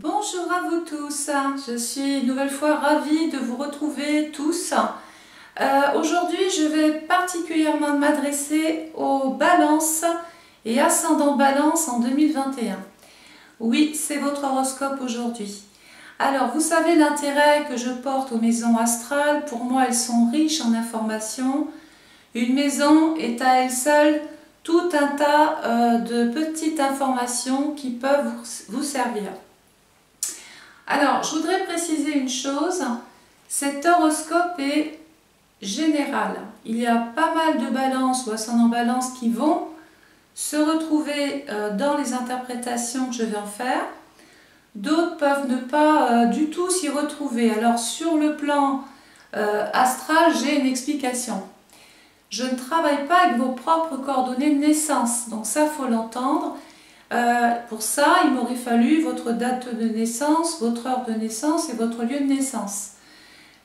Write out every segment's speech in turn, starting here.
Bonjour à vous tous, je suis une nouvelle fois ravie de vous retrouver tous. Aujourd'hui, je vais particulièrement m'adresser aux balances et ascendant balance en 2021. Oui, c'est votre horoscope aujourd'hui. Alors, vous savez l'intérêt que je porte aux maisons astrales. Pour moi, elles sont riches en informations. Une maison est à elle seule tout un tas de petites informations qui peuvent vous servir. Alors, je voudrais préciser une chose, cet horoscope est général. Il y a pas mal de balances ou ascendants balance qui vont se retrouver dans les interprétations que je vais en faire. D'autres peuvent ne pas du tout s'y retrouver. Alors, sur le plan astral, j'ai une explication. Je ne travaille pas avec vos propres coordonnées de naissance, donc ça, il faut l'entendre. Pour ça, il m'aurait fallu votre date de naissance, votre heure de naissance et votre lieu de naissance.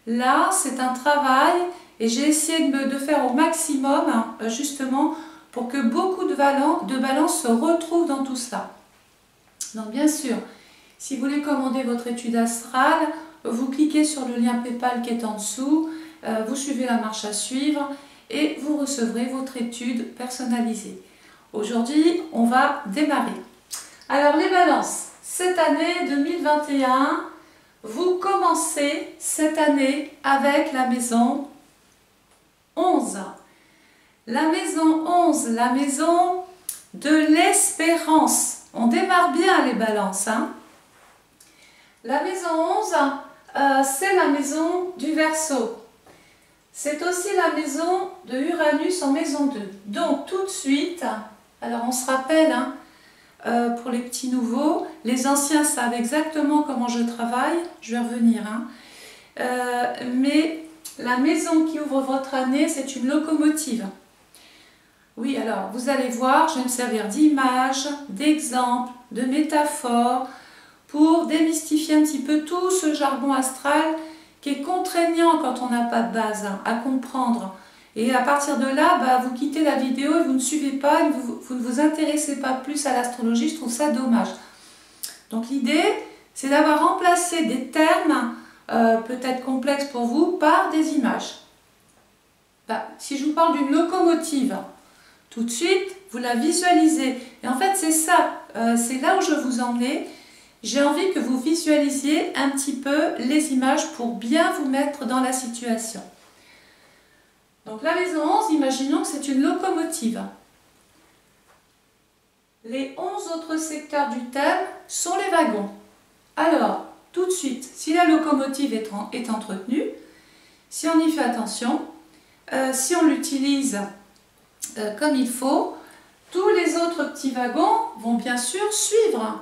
Là, c'est un travail et j'ai essayé de faire au maximum, justement, pour que beaucoup de balances se retrouvent dans tout cela. Donc, bien sûr, si vous voulez commander votre étude astrale, vous cliquez sur le lien PayPal qui est en dessous, vous suivez la marche à suivre et vous recevrez votre étude personnalisée. Aujourd'hui, on va démarrer. Alors les balances, cette année 2021, vous commencez cette année avec la maison 11. La maison 11, la maison de l'espérance. On démarre bien les balances. La maison 11, c'est la maison du Verseau. C'est aussi la maison de Uranus en maison 2. Donc tout de suite, alors on se rappelle, pour les petits nouveaux, les anciens savent exactement comment je travaille, je vais revenir. Mais la maison qui ouvre votre année, c'est une locomotive. Oui, alors vous allez voir, je vais me servir d'images, d'exemples, de métaphores, pour démystifier un petit peu tout ce jargon astral qui est contraignant quand on n'a pas de base à comprendre. Et à partir de là, vous quittez la vidéo et vous ne suivez pas, vous ne vous intéressez pas plus à l'astrologie, je trouve ça dommage. Donc l'idée, c'est d'avoir remplacé des termes peut-être complexes pour vous par des images. Si je vous parle d'une locomotive, tout de suite, vous la visualisez. Et en fait, c'est ça, c'est là où je veux vous emmener. J'ai envie que vous visualisiez un petit peu les images pour bien vous mettre dans la situation. Donc la maison 11, imaginons que c'est une locomotive. Les 11 autres secteurs du thème sont les wagons. Alors, tout de suite, si la locomotive est entretenue, si on y fait attention, si on l'utilise comme il faut, tous les autres petits wagons vont bien sûr suivre.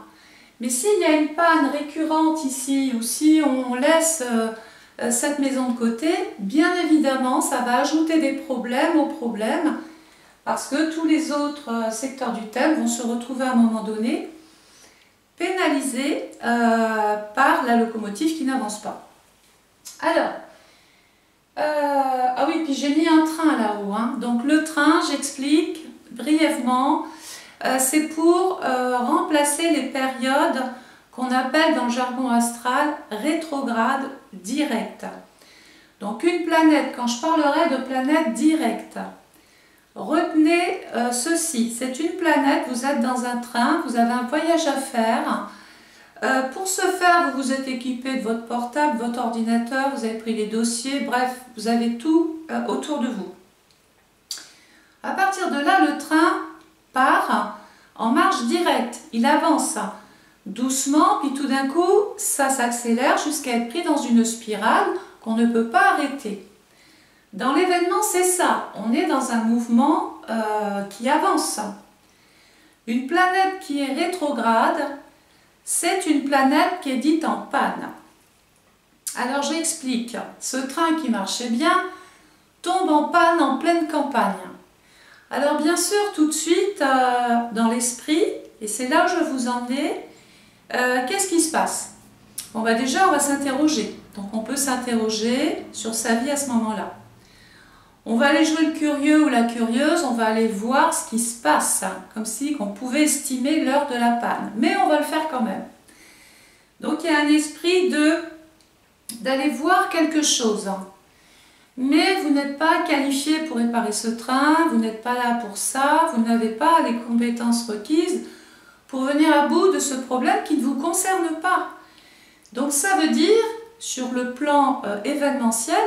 Mais s'il y a une panne récurrente ici, ou si on laisse cette maison de côté, bien évidemment, ça va ajouter des problèmes aux problèmes, parce que tous les autres secteurs du thème vont se retrouver à un moment donné pénalisés par la locomotive qui n'avance pas. Alors, ah oui, puis j'ai mis un train là-haut. Donc le train, j'explique brièvement, c'est pour remplacer les périodes qu'on appelle dans le jargon astral rétrograde directe. Donc une planète, quand je parlerai de planète directe, retenez ceci, c'est une planète, vous êtes dans un train, vous avez un voyage à faire. Pour ce faire, vous vous êtes équipé de votre portable, votre ordinateur, vous avez pris les dossiers, bref, vous avez tout autour de vous. À partir de là, le train part en marche directe, il avance doucement, puis tout d'un coup, ça s'accélère jusqu'à être pris dans une spirale qu'on ne peut pas arrêter. Dans l'événement, c'est ça, on est dans un mouvement qui avance. Une planète qui est rétrograde, c'est une planète qui est dite en panne. Alors j'explique, ce train qui marchait bien tombe en panne en pleine campagne. Alors bien sûr, tout de suite, dans l'esprit, et c'est là où je vais vous emmener, qu'est-ce qui se passe? Bon, déjà, on va s'interroger. Donc on peut s'interroger sur sa vie à ce moment-là. On va aller jouer le curieux ou la curieuse, on va aller voir ce qui se passe, comme si on pouvait estimer l'heure de la panne. Mais on va le faire quand même. Donc il y a un esprit d'aller voir quelque chose. Mais vous n'êtes pas qualifié pour réparer ce train, vous n'êtes pas là pour ça, vous n'avez pas les compétences requises pour venir à bout de ce problème qui ne vous concerne pas. Donc ça veut dire, sur le plan événementiel,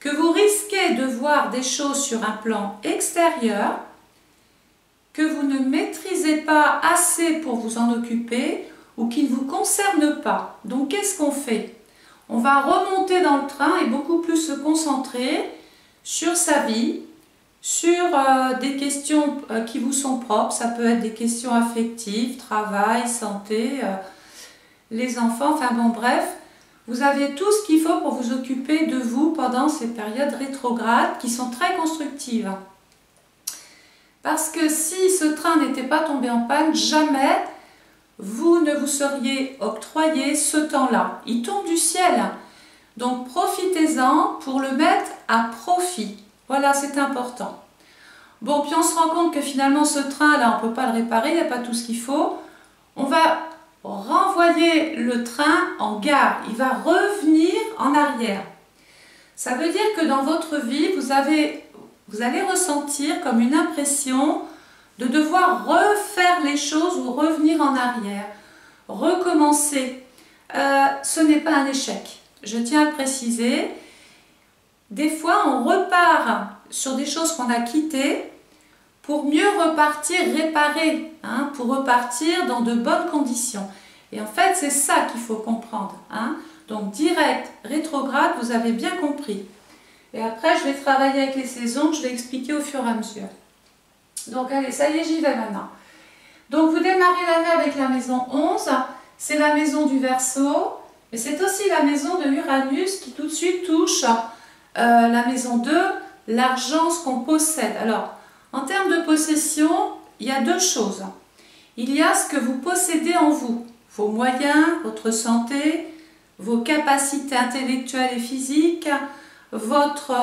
que vous risquez de voir des choses sur un plan extérieur que vous ne maîtrisez pas assez pour vous en occuper ou qui ne vous concernent pas. Donc qu'est-ce qu'on fait? On va remonter dans le train et beaucoup plus se concentrer sur sa vie, sur des questions qui vous sont propres. Ça peut être des questions affectives, travail, santé, les enfants, enfin bon bref. Vous avez tout ce qu'il faut pour vous occuper de vous pendant ces périodes rétrogrades qui sont très constructives. Parce que si ce train n'était pas tombé en panne, jamais vous ne vous seriez octroyé ce temps-là. Il tombe du ciel. Donc profitez-en pour le mettre à profit. Voilà, c'est important. Bon, puis on se rend compte que finalement ce train-là, on ne peut pas le réparer, il n'y a pas tout ce qu'il faut. On va renvoyer le train en gare. Il va revenir en arrière. Ça veut dire que dans votre vie, vous allez ressentir comme une impression de devoir refaire les choses ou revenir en arrière, recommencer. Ce n'est pas un échec, je tiens à le préciser. Des fois, on repart sur des choses qu'on a quittées pour mieux repartir réparer, hein, pour repartir dans de bonnes conditions. Et en fait, c'est ça qu'il faut comprendre. Hein. Donc, direct, rétrograde, vous avez bien compris. Et après, je vais travailler avec les saisons, je vais expliquer au fur et à mesure. Donc allez, ça y est, j'y vais maintenant. Donc vous démarrez l'année avec la maison 11, c'est la maison du Verseau, mais c'est aussi la maison de Uranus qui tout de suite touche la maison 2, l'argent, ce qu'on possède. Alors, en termes de possession, il y a deux choses. Il y a ce que vous possédez en vous, vos moyens, votre santé, vos capacités intellectuelles et physiques, votre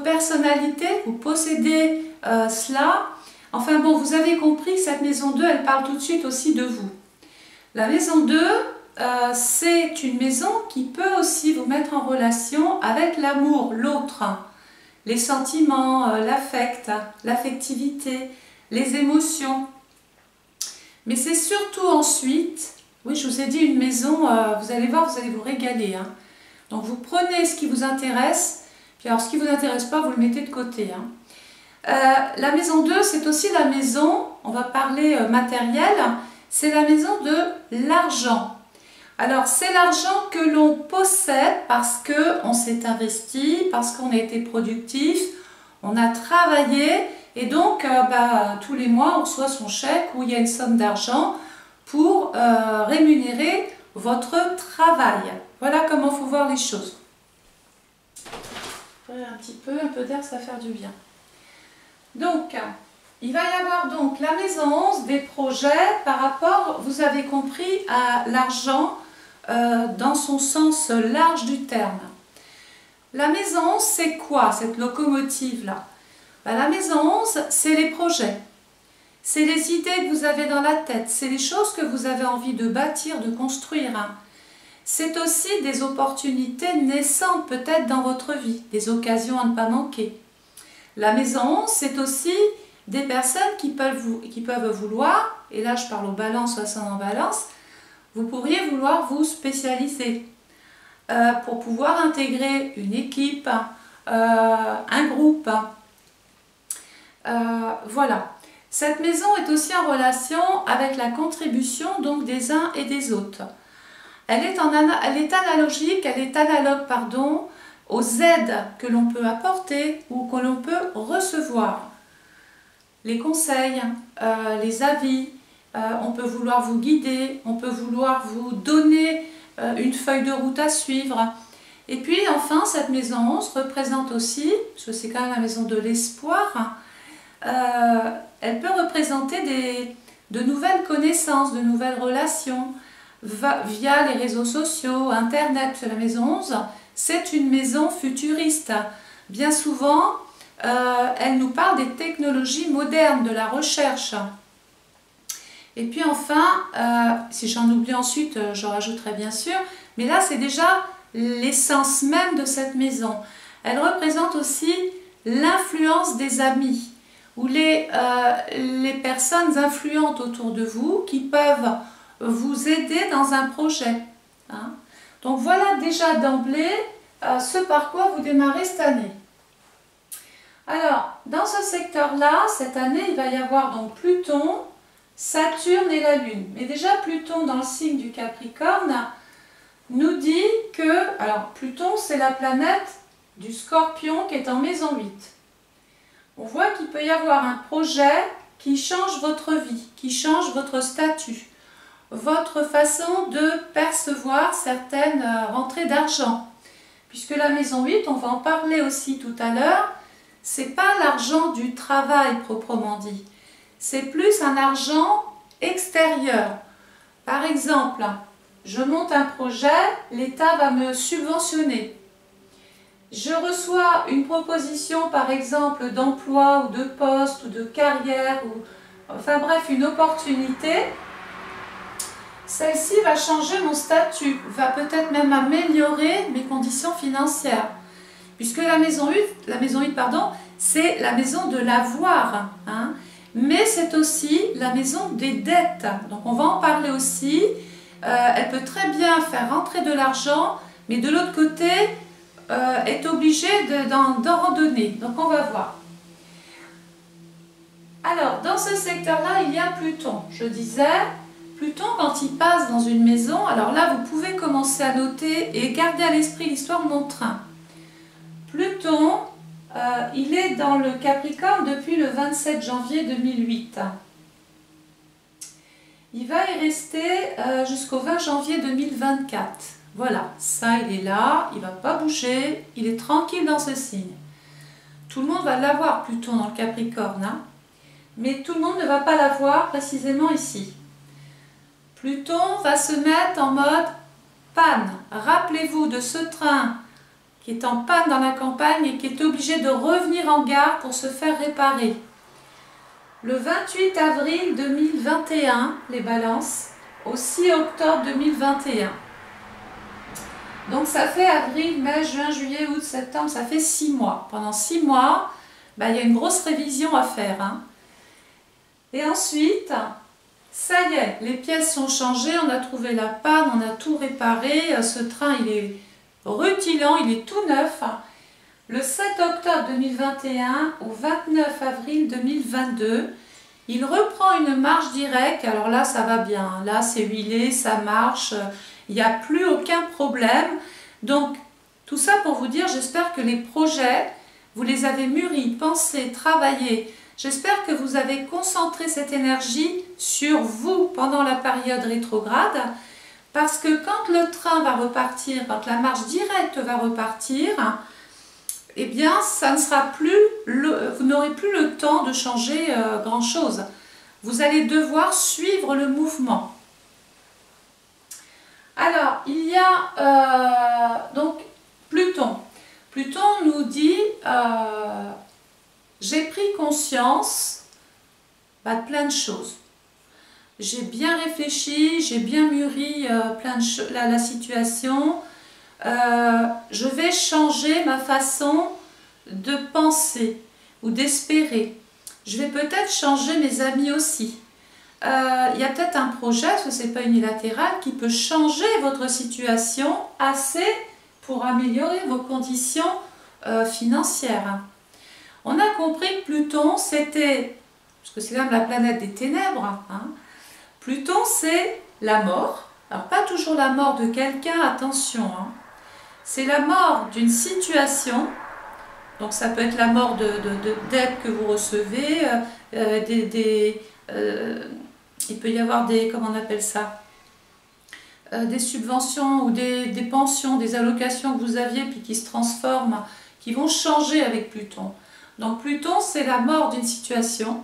personnalité, vous possédez cela. Enfin bon, vous avez compris que cette maison 2, elle parle tout de suite aussi de vous. La maison 2, c'est une maison qui peut aussi vous mettre en relation avec l'amour, l'autre, les sentiments, l'affect, l'affectivité, les émotions. Mais c'est surtout ensuite, oui je vous ai dit une maison, vous allez voir, vous allez vous régaler. Hein. Donc vous prenez ce qui vous intéresse, puis alors ce qui ne vous intéresse pas, vous le mettez de côté. Hein. La maison 2, c'est aussi la maison, on va parler matériel, c'est la maison de l'argent. Alors c'est l'argent que l'on possède parce qu'on s'est investi, parce qu'on a été productif, on a travaillé et donc tous les mois on reçoit son chèque où il y a une somme d'argent pour rémunérer votre travail. Voilà comment il faut voir les choses. Un peu d'air, ça va faire du bien. Donc, il va y avoir donc la maison 11 des projets par rapport, vous avez compris, à l'argent dans son sens large du terme. La maison 11, c'est quoi cette locomotive-là? La maison 11, c'est les projets. C'est les idées que vous avez dans la tête, c'est les choses que vous avez envie de bâtir, de construire. Hein. C'est aussi des opportunités naissantes peut-être dans votre vie, des occasions à ne pas manquer. La maison 11, c'est aussi des personnes qui peuvent vouloir, et là je parle au balance ou ascendant balance, vous pourriez vouloir vous spécialiser pour pouvoir intégrer une équipe, un groupe. Voilà. Cette maison est aussi en relation avec la contribution donc des uns et des autres. Elle est analogique, elle est analogue, pardon, aux aides que l'on peut apporter ou que l'on peut recevoir. Les conseils, les avis, on peut vouloir vous guider, on peut vouloir vous donner une feuille de route à suivre. Et puis enfin, cette maison 11 représente aussi, parce que c'est quand même la maison de l'espoir, elle peut représenter de nouvelles connaissances, de nouvelles relations, via les réseaux sociaux, Internet. La maison 11, c'est une maison futuriste. Bien souvent, elle nous parle des technologies modernes, de la recherche. Et puis enfin, si j'en oublie ensuite, je rajouterai bien sûr, mais là c'est déjà l'essence même de cette maison. Elle représente aussi l'influence des amis, ou les personnes influentes autour de vous qui peuvent vous aider dans un projet. Hein. Donc voilà déjà d'emblée ce par quoi vous démarrez cette année. Alors, dans ce secteur-là, cette année, il va y avoir donc Pluton, Saturne et la Lune. Mais déjà, Pluton dans le signe du Capricorne nous dit que, alors Pluton c'est la planète du Scorpion qui est en maison 8. On voit qu'il peut y avoir un projet qui change votre vie, qui change votre statut, votre façon de percevoir certaines rentrées d'argent. Puisque la maison 8, on va en parler aussi tout à l'heure, c'est pas l'argent du travail proprement dit, c'est plus un argent extérieur. Par exemple, je monte un projet, l'État va me subventionner. Je reçois une proposition par exemple d'emploi ou de poste ou de carrière, ou enfin bref une opportunité. Celle-ci va changer mon statut, va peut-être même améliorer mes conditions financières. Puisque la maison 8, pardon, c'est la maison de l'avoir, hein, mais c'est aussi la maison des dettes. Donc on va en parler aussi. Elle peut très bien faire rentrer de l'argent, mais de l'autre côté, est obligée d'en donner. Donc on va voir. Alors, dans ce secteur-là, il y a Pluton. Je disais, Pluton, quand il passe dans une maison, alors là, vous pouvez commencer à noter et garder à l'esprit l'histoire de mon train. Pluton, il est dans le Capricorne depuis le 27 janvier 2008. Il va y rester jusqu'au 20 janvier 2024. Voilà, ça il est là, il ne va pas bouger, il est tranquille dans ce signe. Tout le monde va l'avoir Pluton dans le Capricorne, hein, mais tout le monde ne va pas l'avoir précisément ici. Pluton va se mettre en mode panne. Rappelez-vous de ce train qui est en panne dans la campagne et qui est obligé de revenir en gare pour se faire réparer. Le 28 avril 2021, les balances, au 6 octobre 2021. Donc ça fait avril, mai, juin, juillet, août, septembre, ça fait 6 mois. Pendant 6 mois, il y a une grosse révision à faire. Hein. Et ensuite, ça y est, les pièces sont changées, on a trouvé la panne, on a tout réparé. Ce train, il est rutilant, il est tout neuf. Le 7 octobre 2021 au 29 avril 2022, il reprend une marche directe. Alors là, ça va bien. Là, c'est huilé, ça marche. Il n'y a plus aucun problème. Donc, tout ça pour vous dire, j'espère que les projets, vous les avez mûris, pensés, travaillés. J'espère que vous avez concentré cette énergie sur vous pendant la période rétrograde. Parce que quand le train va repartir, quand la marche directe va repartir, eh bien, ça ne sera plus vous n'aurez plus le temps de changer grand-chose. Vous allez devoir suivre le mouvement. Alors, il y a donc Pluton. Pluton nous dit, j'ai pris conscience de plein de choses. J'ai bien réfléchi, j'ai bien mûri la situation. Je vais changer ma façon de penser ou d'espérer. Je vais peut-être changer mes amis aussi. Il y a peut-être un projet, parce que ce n'est pas unilatéral, qui peut changer votre situation assez pour améliorer vos conditions financières. On a compris que Pluton, c'était, parce que c'est quand même la planète des ténèbres, hein, Pluton, c'est la mort. Alors, pas toujours la mort de quelqu'un, attention, hein. C'est la mort d'une situation. Donc, ça peut être la mort de dettes que vous recevez, il peut y avoir des, comment on appelle ça, des subventions ou des pensions, des allocations que vous aviez puis qui se transforment, qui vont changer avec Pluton. Donc Pluton, c'est la mort d'une situation,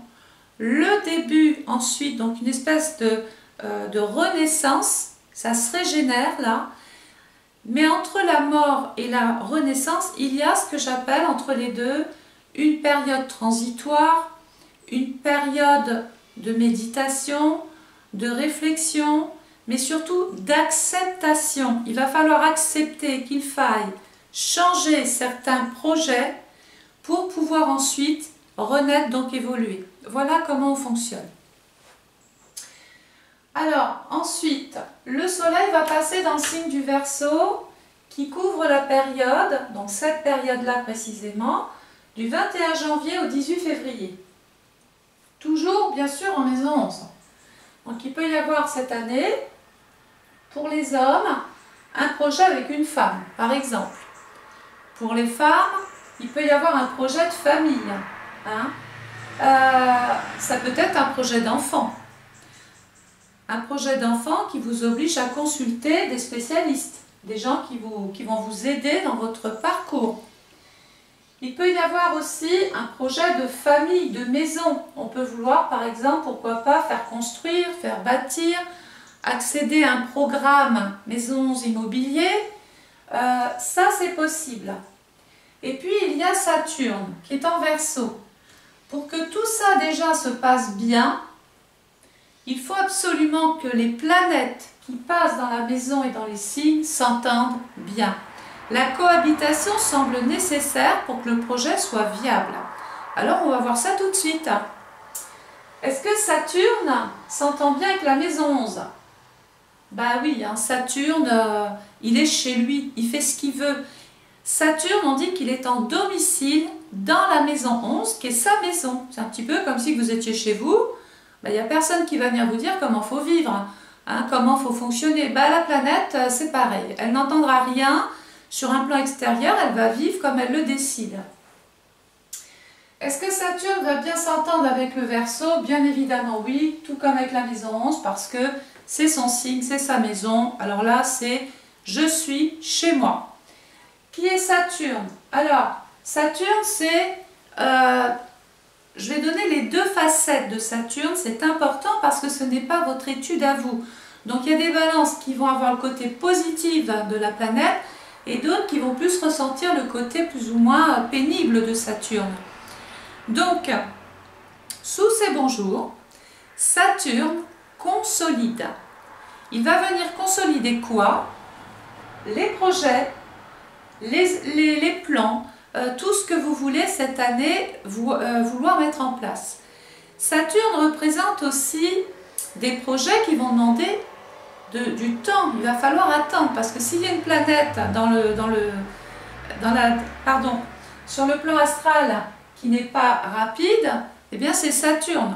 le début ensuite, donc une espèce de renaissance, ça se régénère là, mais entre la mort et la renaissance, il y a ce que j'appelle entre les deux une période transitoire, une période de méditation, de réflexion, mais surtout d'acceptation. Il va falloir accepter qu'il faille changer certains projets pour pouvoir ensuite renaître, donc évoluer. Voilà comment on fonctionne. Alors, ensuite, le soleil va passer dans le signe du Verseau qui couvre la période, donc cette période-là précisément, du 21 janvier au 18 février. Toujours, bien sûr, en maison 11. Donc, il peut y avoir cette année, pour les hommes, un projet avec une femme, par exemple. Pour les femmes, il peut y avoir un projet de famille. Ça peut être un projet d'enfant. Un projet d'enfant qui vous oblige à consulter des spécialistes, des gens qui vont vous aider dans votre parcours. Il peut y avoir aussi un projet de famille, de maison. On peut vouloir, par exemple, pourquoi pas, faire construire, faire bâtir, accéder à un programme maisons immobiliers. Ça, c'est possible. Et puis, il y a Saturne, qui est en Verseau. Pour que tout ça, déjà, se passe bien, il faut absolument que les planètes qui passent dans la maison et dans les signes s'entendent bien. La cohabitation semble nécessaire pour que le projet soit viable. Alors, on va voir ça tout de suite. Est-ce que Saturne s'entend bien avec la maison 11? Bah oui, hein, Saturne, il est chez lui, il fait ce qu'il veut. Saturne, on dit qu'il est en domicile dans la maison 11, qui est sa maison. C'est un petit peu comme si vous étiez chez vous. Il n'y a personne qui va venir vous dire comment il faut vivre, hein, comment il faut fonctionner. La planète, c'est pareil. Elle n'entendra rien sur un plan extérieur, elle va vivre comme elle le décide. Est-ce que Saturne va bien s'entendre avec le Verseau? Bien évidemment oui, tout comme avec la maison 11, parce que c'est son signe, c'est sa maison. Alors là, c'est « je suis chez moi ». Qui est Saturne? Alors, Saturne, c'est... je vais donner les deux facettes de Saturne, c'est important parce que ce n'est pas votre étude à vous. Donc il y a des balances qui vont avoir le côté positif de la planète et d'autres qui vont plus ressentir le côté plus ou moins pénible de Saturne. Donc, sous ces bons jours, Saturne consolide. Il va venir consolider quoi? Les projets, les plans, tout ce que vous voulez cette année vouloir mettre en place. Saturne représente aussi des projets qui vont demander du temps. Il va falloir attendre parce que s'il y a une planète sur le plan astral qui n'est pas rapide, eh bien c'est Saturne.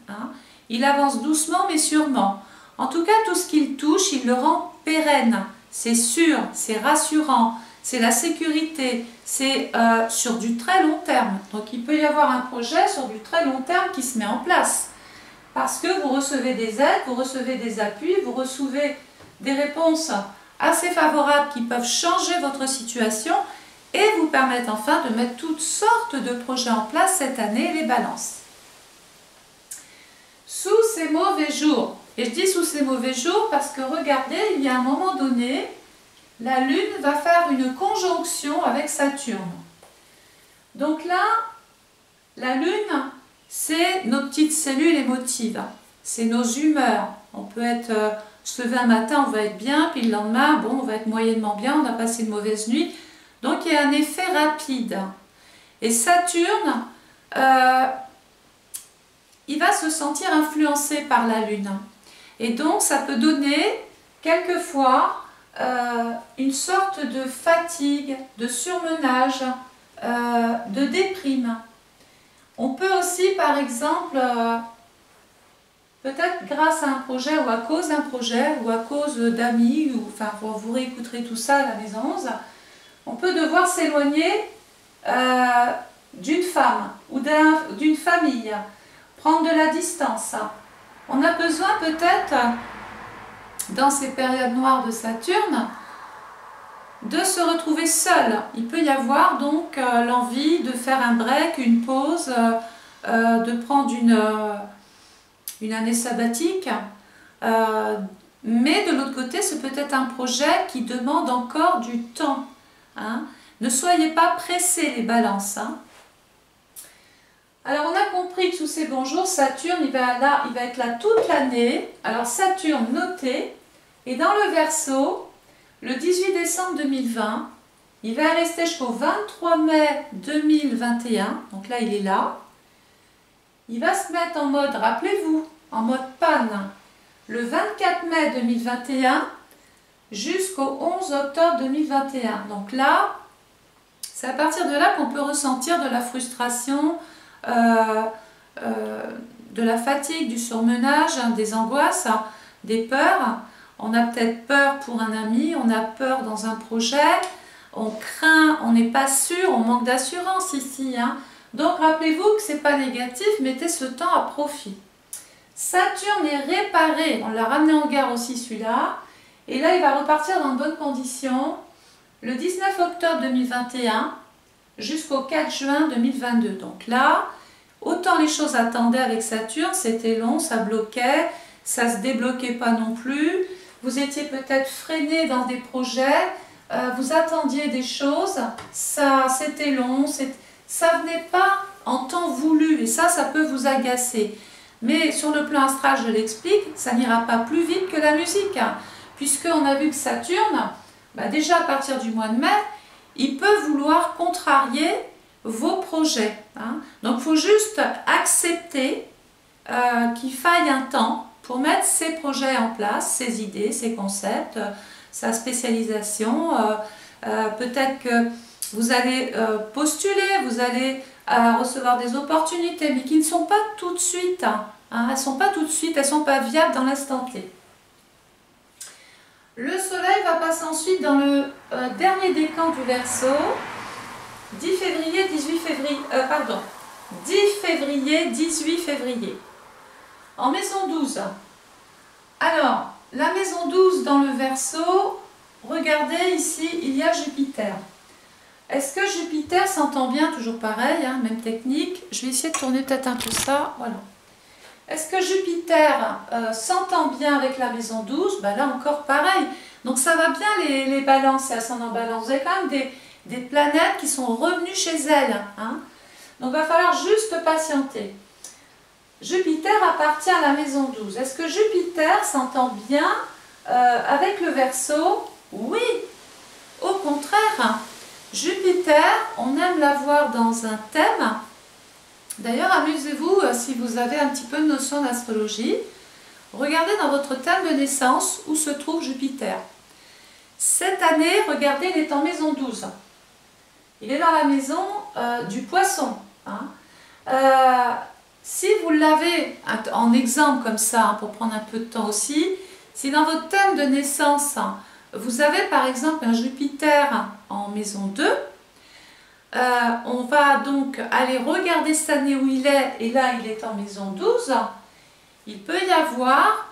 Hein? Il avance doucement mais sûrement. En tout cas, tout ce qu'il touche, il le rend pérenne. C'est sûr, c'est rassurant. C'est la sécurité, c'est sur du très long terme. Donc il peut y avoir un projet sur du très long terme qui se met en place. Parce que vous recevez des aides, vous recevez des appuis, vous recevez des réponses assez favorables qui peuvent changer votre situation et vous permettent enfin de mettre toutes sortes de projets en place cette année, les balances. Sous ces mauvais jours, et je dis sous ces mauvais jours parce que regardez, il y a un moment donné, la Lune va faire une conjonction avec Saturne. Donc là, la Lune, c'est nos petites cellules émotives, c'est nos humeurs. On peut se lever un matin, on va être bien, puis le lendemain, bon, on va être moyennement bien, on a passé une mauvaise nuit. Donc il y a un effet rapide. Et Saturne, il va se sentir influencé par la Lune. Et donc ça peut donner quelquefois une sorte de fatigue, de surmenage, de déprime. On peut aussi, par exemple, peut-être grâce à un projet ou à cause d'un projet ou à cause d'amis, enfin vous réécouterez tout ça à la maison 11, on peut devoir s'éloigner d'une femme ou d'une famille, prendre de la distance. On a besoin peut-être, dans ces périodes noires de Saturne, de se retrouver seul. Il peut y avoir donc l'envie de faire un break, une pause, de prendre une année sabbatique. Mais de l'autre côté, c'est peut-être un projet qui demande encore du temps. Ne soyez pas pressés les balances. Alors on a compris compris que sous ces bons jours, Saturne, il va être là toute l'année. Alors Saturne, notez, et dans le Verseau, le 18 décembre 2020, il va rester jusqu'au 23 mai 2021. Donc là, il est là. Il va se mettre en mode, rappelez-vous, en mode panne, le 24 mai 2021 jusqu'au 11 octobre 2021. Donc là, c'est à partir de là qu'on peut ressentir de la frustration, de la fatigue, du surmenage, hein, des angoisses, hein, des peurs. On a peut-être peur pour un ami, on a peur dans un projet, on craint, on n'est pas sûr, on manque d'assurance ici. Hein. Donc rappelez-vous que ce n'est pas négatif, mettez ce temps à profit. Saturne est réparé, on l'a ramené en gare aussi celui-là, et là il va repartir dans de bonnes conditions le 19 octobre 2021 jusqu'au 4 juin 2022. Donc là, autant les choses attendaient avec Saturne, c'était long, ça bloquait, ça ne se débloquait pas non plus, vous étiez peut-être freiné dans des projets, vous attendiez des choses, ça c'était long, ça ne venait pas en temps voulu et ça peut vous agacer. Mais sur le plan astral, je l'explique, ça n'ira pas plus vite que la musique, hein, puisqu'on a vu que Saturne, déjà à partir du mois de mai, il peut vouloir contrarier vos projets. Hein. Donc il faut juste accepter qu'il faille un temps pour mettre ces projets en place, ces idées, ces concepts, sa spécialisation. Peut-être que vous allez postuler, vous allez recevoir des opportunités, mais qui ne sont pas tout de suite. Hein. Elles ne sont pas tout de suite, elles ne sont pas viables dans l'instant T. Le Soleil va passer ensuite dans le dernier décan du Verseau, 10 février, 18 février, 10 février, 18 février, en maison 12. Alors, la maison 12 dans le Verseau, regardez ici, il y a Jupiter. Est-ce que Jupiter s'entend bien? Toujours pareil, hein, même technique. Je vais essayer de tourner peut-être un peu ça, voilà. Est-ce que Jupiter s'entend bien avec la maison 12? Là encore pareil. Donc ça va bien les balances et ascendants balance. Vous avez quand même des planètes qui sont revenues chez elles. Hein. Donc il va falloir juste patienter. Jupiter appartient à la maison 12. Est-ce que Jupiter s'entend bien avec le Verseau? Oui. Au contraire, Jupiter, on aime l'avoir dans un thème. D'ailleurs, amusez-vous, si vous avez un petit peu de notion d'astrologie, regardez dans votre thème de naissance où se trouve Jupiter. Cette année, regardez, il est en maison 12. Il est dans la maison du Poisson. Hein. Si vous l'avez en exemple comme ça, hein, pour prendre un peu de temps aussi, si dans votre thème de naissance, hein, vous avez par exemple un Jupiter en maison 2, on va donc aller regarder cette année où il est, et là il est en maison 12. Il peut y avoir,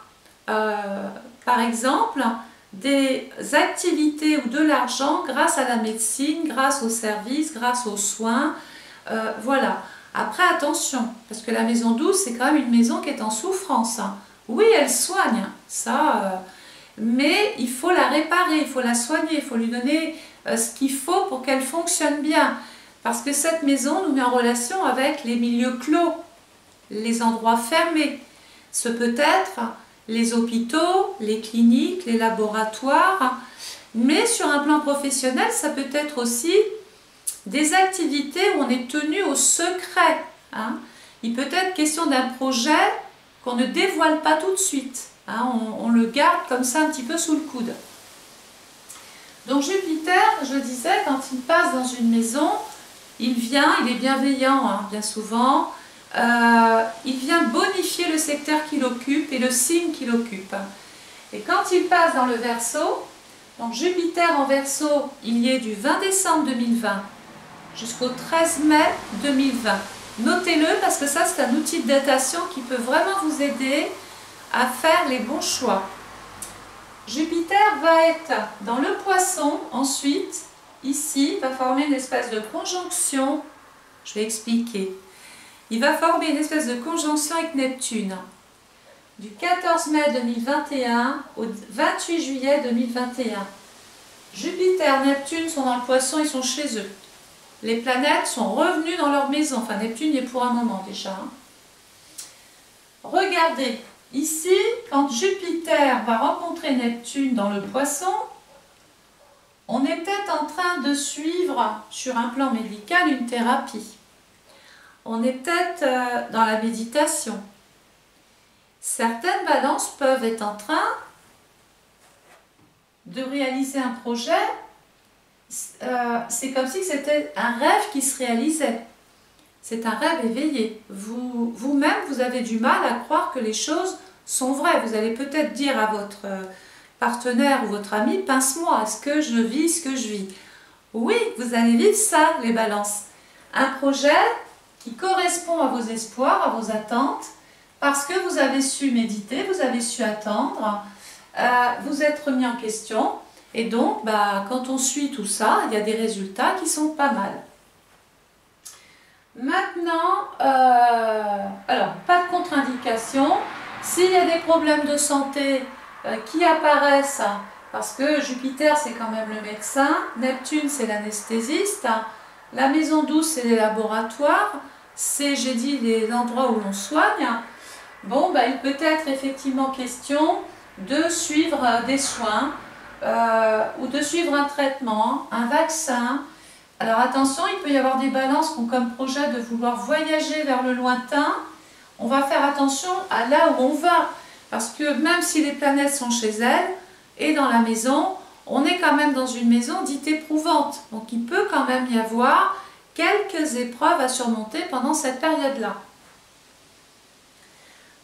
par exemple, des activités ou de l'argent grâce à la médecine, grâce aux services, grâce aux soins, voilà. Après attention, parce que la maison 12 c'est quand même une maison qui est en souffrance. Hein. Oui, elle soigne, ça, mais il faut la réparer, il faut la soigner, il faut lui donner ce qu'il faut pour qu'elle fonctionne bien. Parce que cette maison nous met en relation avec les milieux clos, les endroits fermés. Ce peut être les hôpitaux, les cliniques, les laboratoires, mais sur un plan professionnel, ça peut être aussi des activités où on est tenu au secret. Hein. Il peut être question d'un projet qu'on ne dévoile pas tout de suite. Hein. On le garde comme ça un petit peu sous le coude. Donc Jupiter, je disais, quand il passe dans une maison, il est bienveillant, hein, bien souvent, il vient bonifier le secteur qu'il occupe et le signe qu'il occupe. Et quand il passe dans le Verseau, donc Jupiter en Verseau, il y est du 20 décembre 2020 jusqu'au 13 mai 2020. Notez-le parce que ça c'est un outil de datation qui peut vraiment vous aider à faire les bons choix. Jupiter va être dans le Poisson ensuite, ici, va former une espèce de conjonction, je vais expliquer. Il va former une espèce de conjonction avec Neptune du 14 mai 2021 au 28 juillet 2021. Jupiter, Neptune sont dans le Poisson, ils sont chez eux. Les planètes sont revenues dans leur maison, enfin Neptune y est pour un moment déjà. Hein. regardez, ici, quand Jupiter va rencontrer Neptune dans le Poisson, on est peut-être en train de suivre sur un plan médical une thérapie. On est peut-être dans la méditation. Certaines balances peuvent être en train de réaliser un projet. C'est comme si c'était un rêve qui se réalisait. C'est un rêve éveillé. Vous-même, vous avez du mal à croire que les choses sont vraies. Vous allez peut-être dire à votre partenaire ou votre ami, pince-moi, est-ce que je vis ce que je vis? Oui, vous allez vivre ça, les balances. Un projet qui correspond à vos espoirs, à vos attentes, parce que vous avez su méditer, vous avez su attendre, vous êtes remis en question, et donc, quand on suit tout ça, il y a des résultats qui sont pas mal. Maintenant, alors, pas de contre-indication. S'il y a des problèmes de santé qui apparaissent, parce que Jupiter, c'est quand même le médecin, Neptune, c'est l'anesthésiste, la maison 12, c'est les laboratoires, c'est, j'ai dit, les endroits où l'on soigne. Bon, il peut être effectivement question de suivre des soins ou de suivre un traitement, un vaccin. Alors attention, il peut y avoir des balances qui ont comme projet de vouloir voyager vers le lointain. On va faire attention à là où on va, parce que même si les planètes sont chez elles et dans la maison, on est quand même dans une maison dite éprouvante. Donc il peut quand même y avoir quelques épreuves à surmonter pendant cette période-là.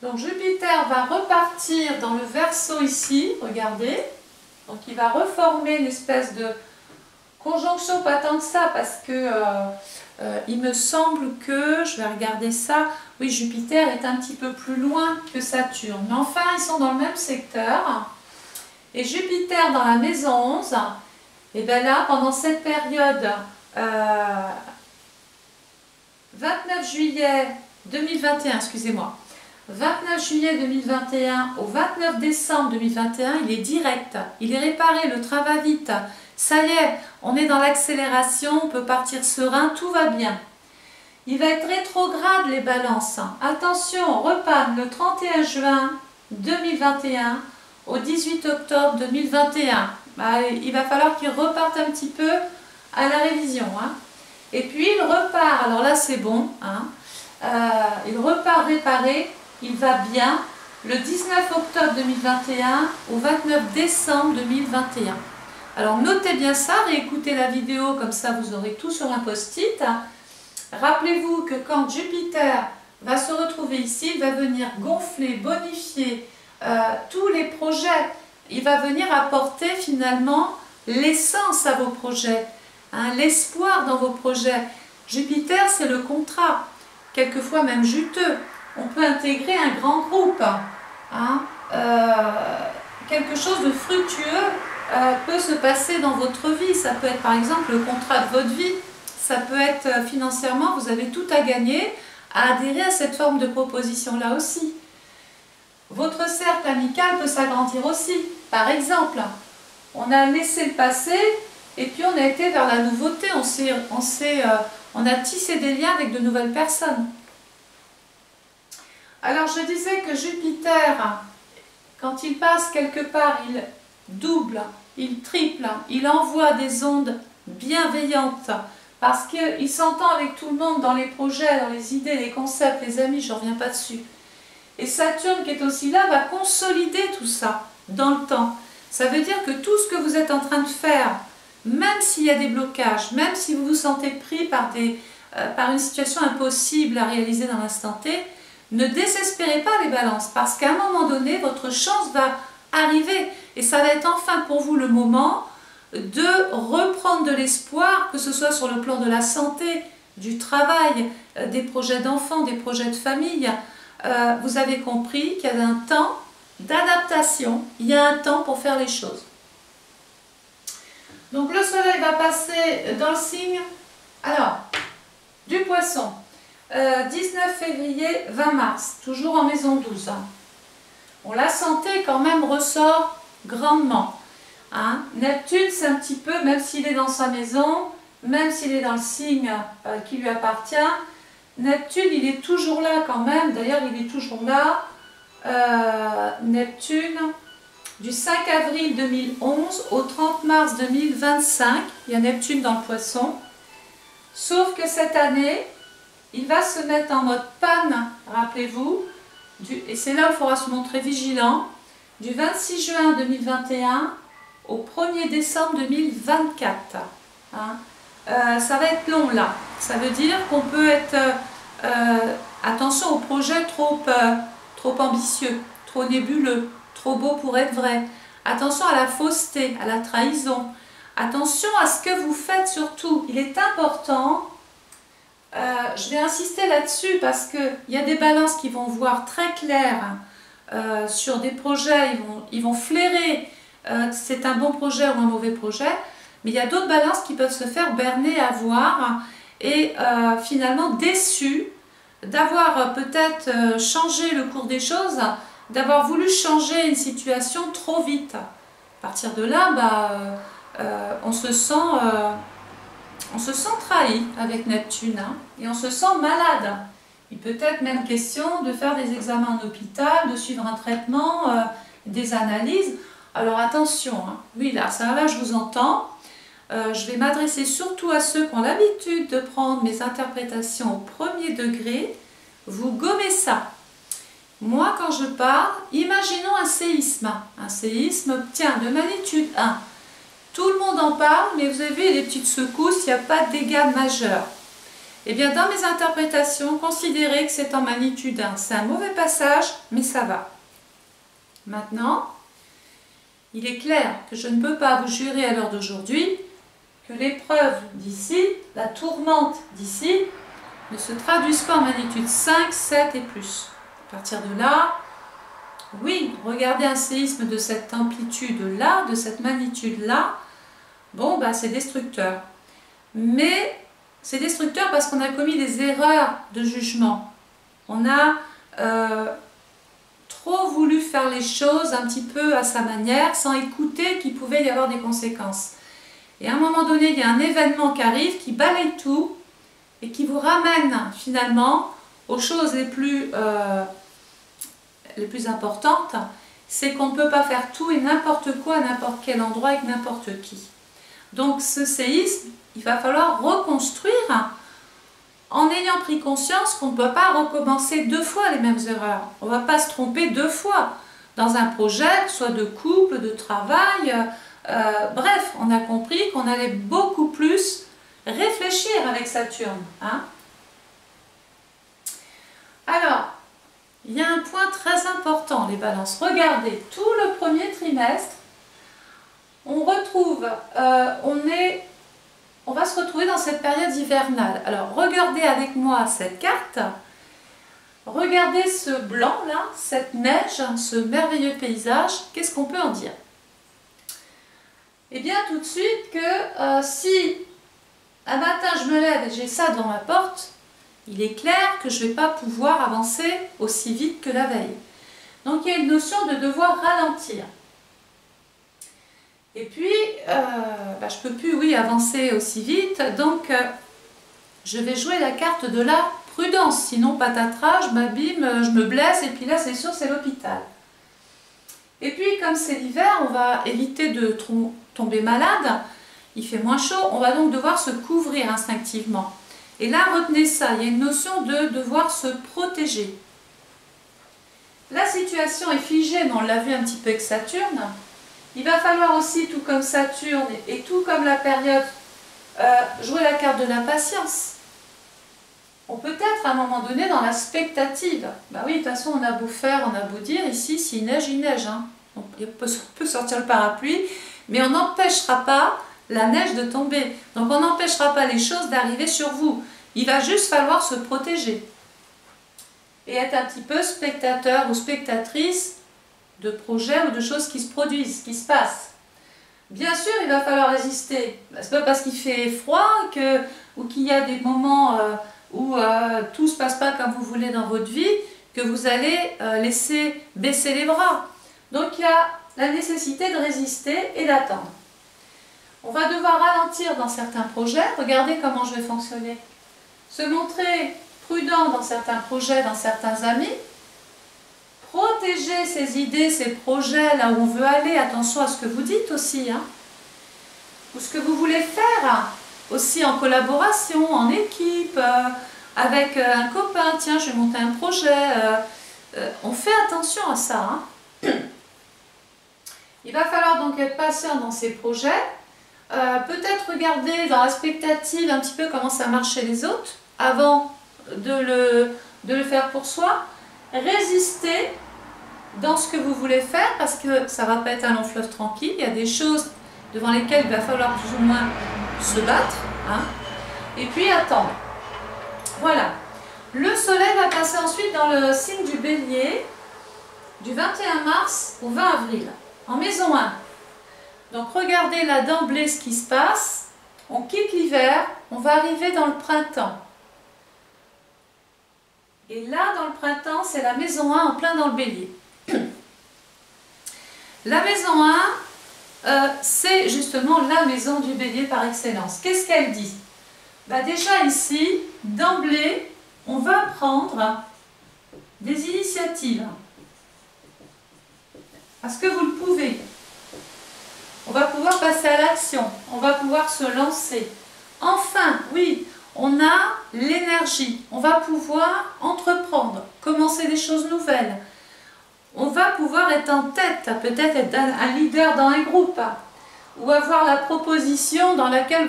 Donc Jupiter va repartir dans le Verseau ici, regardez. Donc il va reformer une espèce de conjonction, pas tant que ça, parce que il me semble que, je vais regarder ça, oui, Jupiter est un petit peu plus loin que Saturne. Mais enfin, ils sont dans le même secteur. Et Jupiter dans la maison 11, et bien là, pendant cette période, 29 juillet 2021, excusez-moi, 29 juillet 2021 au 29 décembre 2021, il est direct, il est réparé, le travail vite. Ça y est, on est dans l'accélération, on peut partir serein, tout va bien. Il va être rétrograde les balances. Attention, repanne le 31 juin 2021 au 18 octobre 2021. Il va falloir qu'il reparte un petit peu à la révision. Et puis il repart, alors là c'est bon, il repart réparé, il va bien, le 19 octobre 2021 au 29 décembre 2021. Alors notez bien ça, réécoutez la vidéo, comme ça vous aurez tout sur un post-it. Rappelez-vous que quand Jupiter va se retrouver ici, il va venir gonfler, bonifier tous les projets. Il va venir apporter finalement l'essence à vos projets, l'espoir dans vos projets. Jupiter, c'est le contrat, quelquefois même juteux. On peut intégrer un grand groupe, quelque chose de fructueux peut se passer dans votre vie. Ça peut être par exemple le contrat de votre vie, ça peut être financièrement, vous avez tout à gagner à adhérer à cette forme de proposition-là aussi. Votre cercle amical peut s'agrandir aussi. Par exemple, on a laissé le passé et puis on a été vers la nouveauté, on a tissé des liens avec de nouvelles personnes. Alors je disais que Jupiter, quand il passe quelque part, il double, il triple, il envoie des ondes bienveillantes parce qu'il s'entend avec tout le monde dans les projets, dans les idées, les concepts, les amis, je ne reviens pas dessus. Et Saturne qui est aussi là va consolider tout ça dans le temps. Ça veut dire que tout ce que vous êtes en train de faire, même s'il y a des blocages, même si vous vous sentez pris par une situation impossible à réaliser dans l'instant T, ne désespérez pas les balances, parce qu'à un moment donné, votre chance va arriver. Et ça va être enfin pour vous le moment de reprendre de l'espoir, que ce soit sur le plan de la santé, du travail, des projets d'enfants, des projets de famille. Vous avez compris qu'il y a un temps d'adaptation, il y a un temps pour faire les choses. Donc le soleil va passer dans le signe, alors, du Poisson. 19 février, 20 mars, toujours en maison 12. Bon, la santé quand même ressort grandement. Neptune, c'est un petit peu, même s'il est dans sa maison, même s'il est dans le signe qui lui appartient, Neptune, il est toujours là quand même. D'ailleurs, il est toujours là Neptune du 5 avril 2011 au 30 mars 2025. Il y a Neptune dans le Poisson. Sauf que cette année, il va se mettre en mode panne, rappelez-vous, et c'est là où il faudra se montrer vigilant, du 26 juin 2021 au 1er décembre 2024. Hein. Ça va être long là. Ça veut dire qu'on peut être... attention aux projets trop ambitieux, trop nébuleux, trop beaux pour être vrai. Attention à la fausseté, à la trahison. Attention à ce que vous faites surtout. Il est important, je vais insister là-dessus parce qu'il y a des balances qui vont voir très clair sur des projets, ils vont flairer c'est un bon projet ou un mauvais projet, mais il y a d'autres balances qui peuvent se faire berner, avoir et finalement déçus d'avoir peut-être changé le cours des choses, d'avoir voulu changer une situation trop vite. À partir de là, on se sent trahi avec Neptune hein, et on se sent malade. Il peut être même question de faire des examens en hôpital, de suivre un traitement, des analyses. Alors attention, hein. Oui là je vous entends. Je vais m'adresser surtout à ceux qui ont l'habitude de prendre mes interprétations au premier degré. Vous gommez ça. Moi, quand je parle, imaginons un séisme. Un séisme, tiens, de magnitude 1. Tout le monde en parle, mais vous avez vu, il y a des petites secousses, il n'y a pas de dégâts majeurs. Eh bien, dans mes interprétations, considérez que c'est en magnitude 1. C'est un mauvais passage, mais ça va. Maintenant, il est clair que je ne peux pas vous jurer à l'heure d'aujourd'hui que l'épreuve d'ici, la tourmente d'ici, ne se traduise pas en magnitude 5, 7 et plus. À partir de là, oui, regardez un séisme de cette amplitude-là, de cette magnitude-là, bon, c'est destructeur. Mais c'est destructeur parce qu'on a commis des erreurs de jugement. On a trop voulu faire les choses un petit peu à sa manière, sans écouter qu'il pouvait y avoir des conséquences. Et à un moment donné, il y a un événement qui arrive, qui balaye tout, et qui vous ramène finalement aux choses les plus importantes, c'est qu'on ne peut pas faire tout et n'importe quoi à n'importe quel endroit avec n'importe qui. Donc ce séisme, il va falloir reconstruire en ayant pris conscience qu'on ne peut pas recommencer 2 fois les mêmes erreurs. On ne va pas se tromper 2 fois dans un projet, soit de couple, de travail. Bref, on a compris qu'on allait beaucoup plus réfléchir avec Saturne. Hein. Alors, il y a un point très important, les balances. Regardez, tout le premier trimestre, on retrouve, on va se retrouver dans cette période hivernale. Alors, regardez avec moi cette carte. Regardez ce blanc là, cette neige, ce merveilleux paysage. Qu'est-ce qu'on peut en dire? Eh bien, tout de suite que si un matin je me lève et j'ai ça devant ma porte, il est clair que je ne vais pas pouvoir avancer aussi vite que la veille. Donc il y a une notion de devoir ralentir. Et puis, je ne peux plus, oui, avancer aussi vite, donc je vais jouer la carte de la prudence. Sinon, patatras, je m'abîme, je me blesse, et puis là, c'est sûr, c'est l'hôpital. Et puis, comme c'est l'hiver, on va éviter de tomber malade. Il fait moins chaud, on va donc devoir se couvrir instinctivement. Et là, retenez ça, il y a une notion de devoir se protéger. La situation est figée, mais on l'a vu un petit peu avec Saturne. Il va falloir aussi, tout comme Saturne et tout comme la période, jouer la carte de la patience. On peut être à un moment donné dans la spectative. Oui, de toute façon, on a beau faire, on a beau dire, ici, s'il neige, il neige. Hein. On peut sortir le parapluie, mais on n'empêchera pas la neige de tomber. Donc on n'empêchera pas les choses d'arriver sur vous. Il va juste falloir se protéger. Et être un petit peu spectateur ou spectatrice de projets ou de choses qui se produisent, qui se passent. Bien sûr, il va falloir résister. C'est pas parce qu'il fait froid ou qu'il y a des moments où tout ne se passe pas comme vous voulez dans votre vie que vous allez laisser baisser les bras. Donc il y a la nécessité de résister et d'attendre. On va devoir ralentir dans certains projets. Regardez comment je vais fonctionner. Se montrer prudent dans certains projets, dans certains amis. protéger ces idées, ces projets, là où on veut aller. Attention à ce que vous dites aussi, hein, ou ce que vous voulez faire, aussi en collaboration, en équipe, avec un copain. Tiens, je vais monter un projet. On fait attention à ça, hein. Il va falloir donc être patient dans ces projets. Peut-être regarder dans la spectative un petit peu comment ça marche chez les autres avant de le faire pour soi. Résister dans ce que vous voulez faire parce que ça ne va pas être un long fleuve tranquille. Il y a des choses devant lesquelles il va falloir plus ou moins se battre, hein, et puis attendre. Voilà. Le soleil va passer ensuite dans le signe du Bélier du 21 mars au 20 avril en maison 1. Donc regardez là d'emblée ce qui se passe. On quitte l'hiver, on va arriver dans le printemps. Et là, dans le printemps, c'est la maison 1 en plein dans le Bélier. La maison 1, c'est justement la maison du Bélier par excellence. Qu'est-ce qu'elle dit? Bah déjà ici, d'emblée, on va prendre des initiatives. Parce que vous le pouvez. On va pouvoir passer à l'action, on va pouvoir se lancer. Enfin, oui, on a l'énergie, on va pouvoir entreprendre, commencer des choses nouvelles. On va pouvoir être en tête, peut-être être un leader dans un groupe, ou avoir la proposition dans laquelle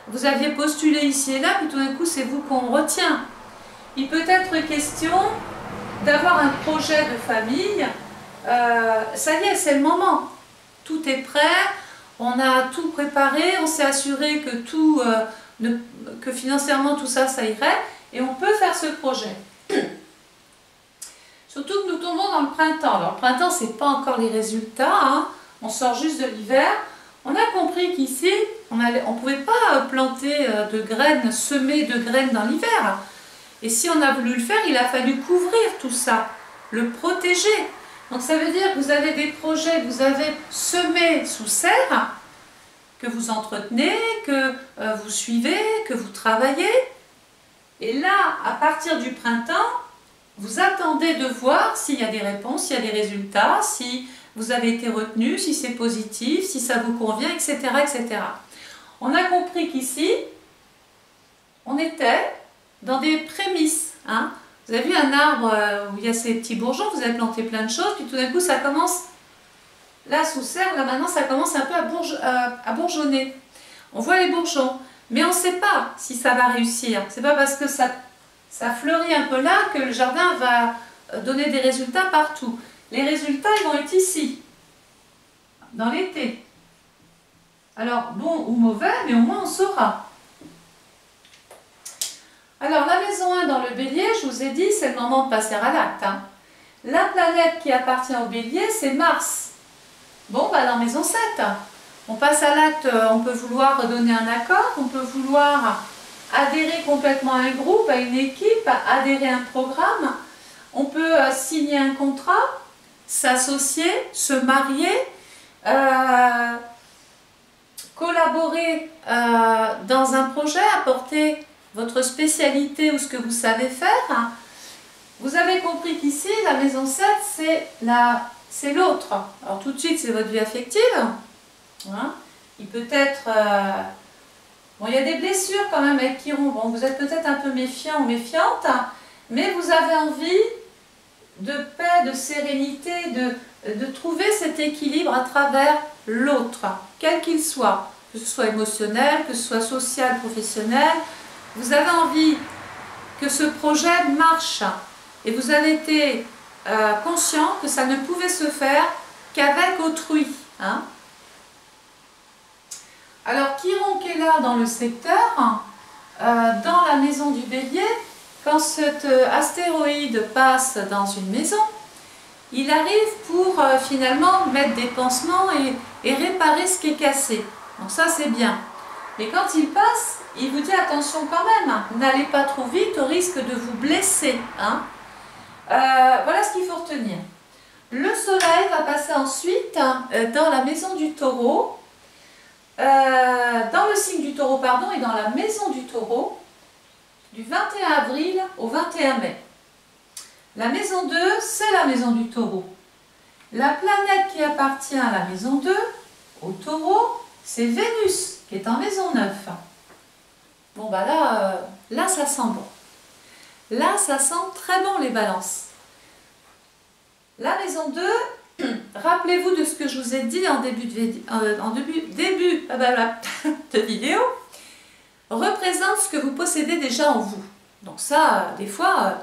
vous aviez postulé ici et là, puis tout d'un coup c'est vous qu'on retient. Il peut être question d'avoir un projet de famille, ça y est, c'est le moment. Tout est prêt, on a tout préparé, on s'est assuré que financièrement tout ça, ça irait, et on peut faire ce projet. Surtout que nous tombons dans le printemps. Alors le printemps, ce n'est pas encore les résultats, hein. On sort juste de l'hiver. On a compris qu'ici, on ne pouvait pas planter de graines, semer de graines dans l'hiver. Et si on a voulu le faire, il a fallu couvrir tout ça, le protéger. Donc ça veut dire que vous avez des projets que vous avez semés sous serre, que vous entretenez, que vous suivez, que vous travaillez. Et là, à partir du printemps, vous attendez de voir s'il y a des réponses, s'il y a des résultats, si vous avez été retenu, si c'est positif, si ça vous convient, etc., etc. On a compris qu'ici, on était dans des prémices, hein. Vous avez vu un arbre où il y a ces petits bourgeons, vous avez planté plein de choses, puis tout d'un coup ça commence, là sous serre, là maintenant ça commence un peu à bourgeonner. On voit les bourgeons, mais on ne sait pas si ça va réussir. C'est pas parce que ça fleurit un peu là que le jardin va donner des résultats partout. Les résultats, ils vont être ici, dans l'été. Alors, bon ou mauvais, mais au moins on saura. Alors, la maison 1 dans le Bélier, je vous ai dit, c'est le moment de passer à l'acte, hein. La planète qui appartient au Bélier, c'est Mars. Bon, bah dans maison 7, on passe à l'acte, on peut vouloir donner un accord, on peut vouloir adhérer complètement à un groupe, à une équipe, adhérer à un programme. On peut signer un contrat, s'associer, se marier, collaborer dans un projet, apporter votre spécialité ou ce que vous savez faire. Vous avez compris qu'ici, la maison 7, c'est l'autre. Alors tout de suite, c'est votre vie affective. Hein. Il peut être... bon, il y a des blessures quand même avec Chiron. Bon, vous êtes peut-être un peu méfiant ou méfiante, mais vous avez envie de paix, de sérénité, de trouver cet équilibre à travers l'autre, quel qu'il soit, que ce soit émotionnel, que ce soit social, professionnel. Vous avez envie que ce projet marche et vous avez été conscient que ça ne pouvait se faire qu'avec autrui. Hein. Alors, Chiron qui est là dans le secteur, dans la maison du Bélier, quand cet astéroïde passe dans une maison, il arrive pour finalement mettre des pansements et réparer ce qui est cassé. Donc ça, c'est bien. Mais quand il passe, il vous dit attention quand même, n'allez pas trop vite au risque de vous blesser. Hein. Voilà ce qu'il faut retenir. Le soleil va passer ensuite dans la maison du taureau, dans le signe du taureau, pardon, et dans la maison du taureau, du 21 avril au 21 mai. La maison 2, c'est la maison du taureau. La planète qui appartient à la maison 2, au taureau, c'est Vénus, qui est en maison 9. Bon, bah là, ça sent bon. Là, ça sent très bon, les balances. La maison 2, rappelez-vous de ce que je vous ai dit en début de vidéo, représente ce que vous possédez déjà en vous. Donc ça, des fois,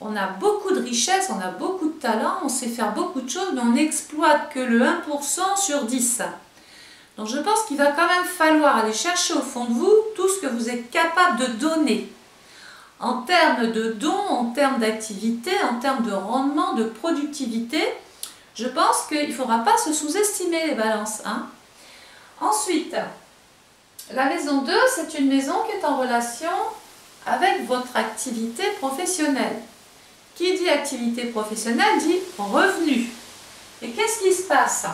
on a beaucoup de richesses, on a beaucoup de talent, on sait faire beaucoup de choses, mais on n'exploite que le 1% sur 10. Donc je pense qu'il va quand même falloir aller chercher au fond de vous tout ce que vous êtes capable de donner. En termes de dons, en termes d'activité, en termes de rendement, de productivité, je pense qu'il ne faudra pas se sous-estimer les balances. Hein. Ensuite, la maison 2, c'est une maison qui est en relation avec votre activité professionnelle. Qui dit activité professionnelle dit revenu. Et qu'est-ce qui se passe?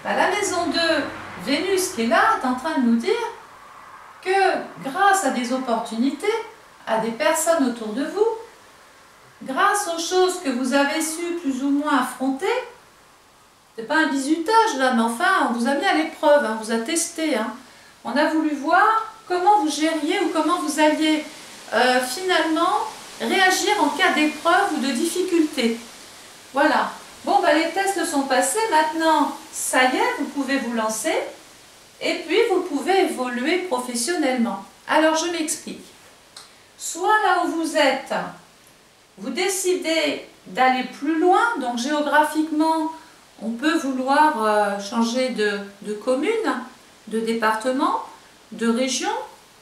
La maison 2, Vénus qui est là, est en train de nous dire que grâce à des opportunités, à des personnes autour de vous, grâce aux choses que vous avez su plus ou moins affronter, c'est pas un bizutage là, mais enfin, on vous a mis à l'épreuve, on vous a testé. On a voulu voir comment vous gériez ou comment vous alliez finalement réagir en cas d'épreuve ou de difficulté. Voilà. Bon, les tests sont passés. Maintenant, ça y est, vous pouvez vous lancer. Et puis, vous pouvez évoluer professionnellement. Alors, je m'explique. Soit là où vous êtes, vous décidez d'aller plus loin. Donc, géographiquement, on peut vouloir changer de commune, de département, de région,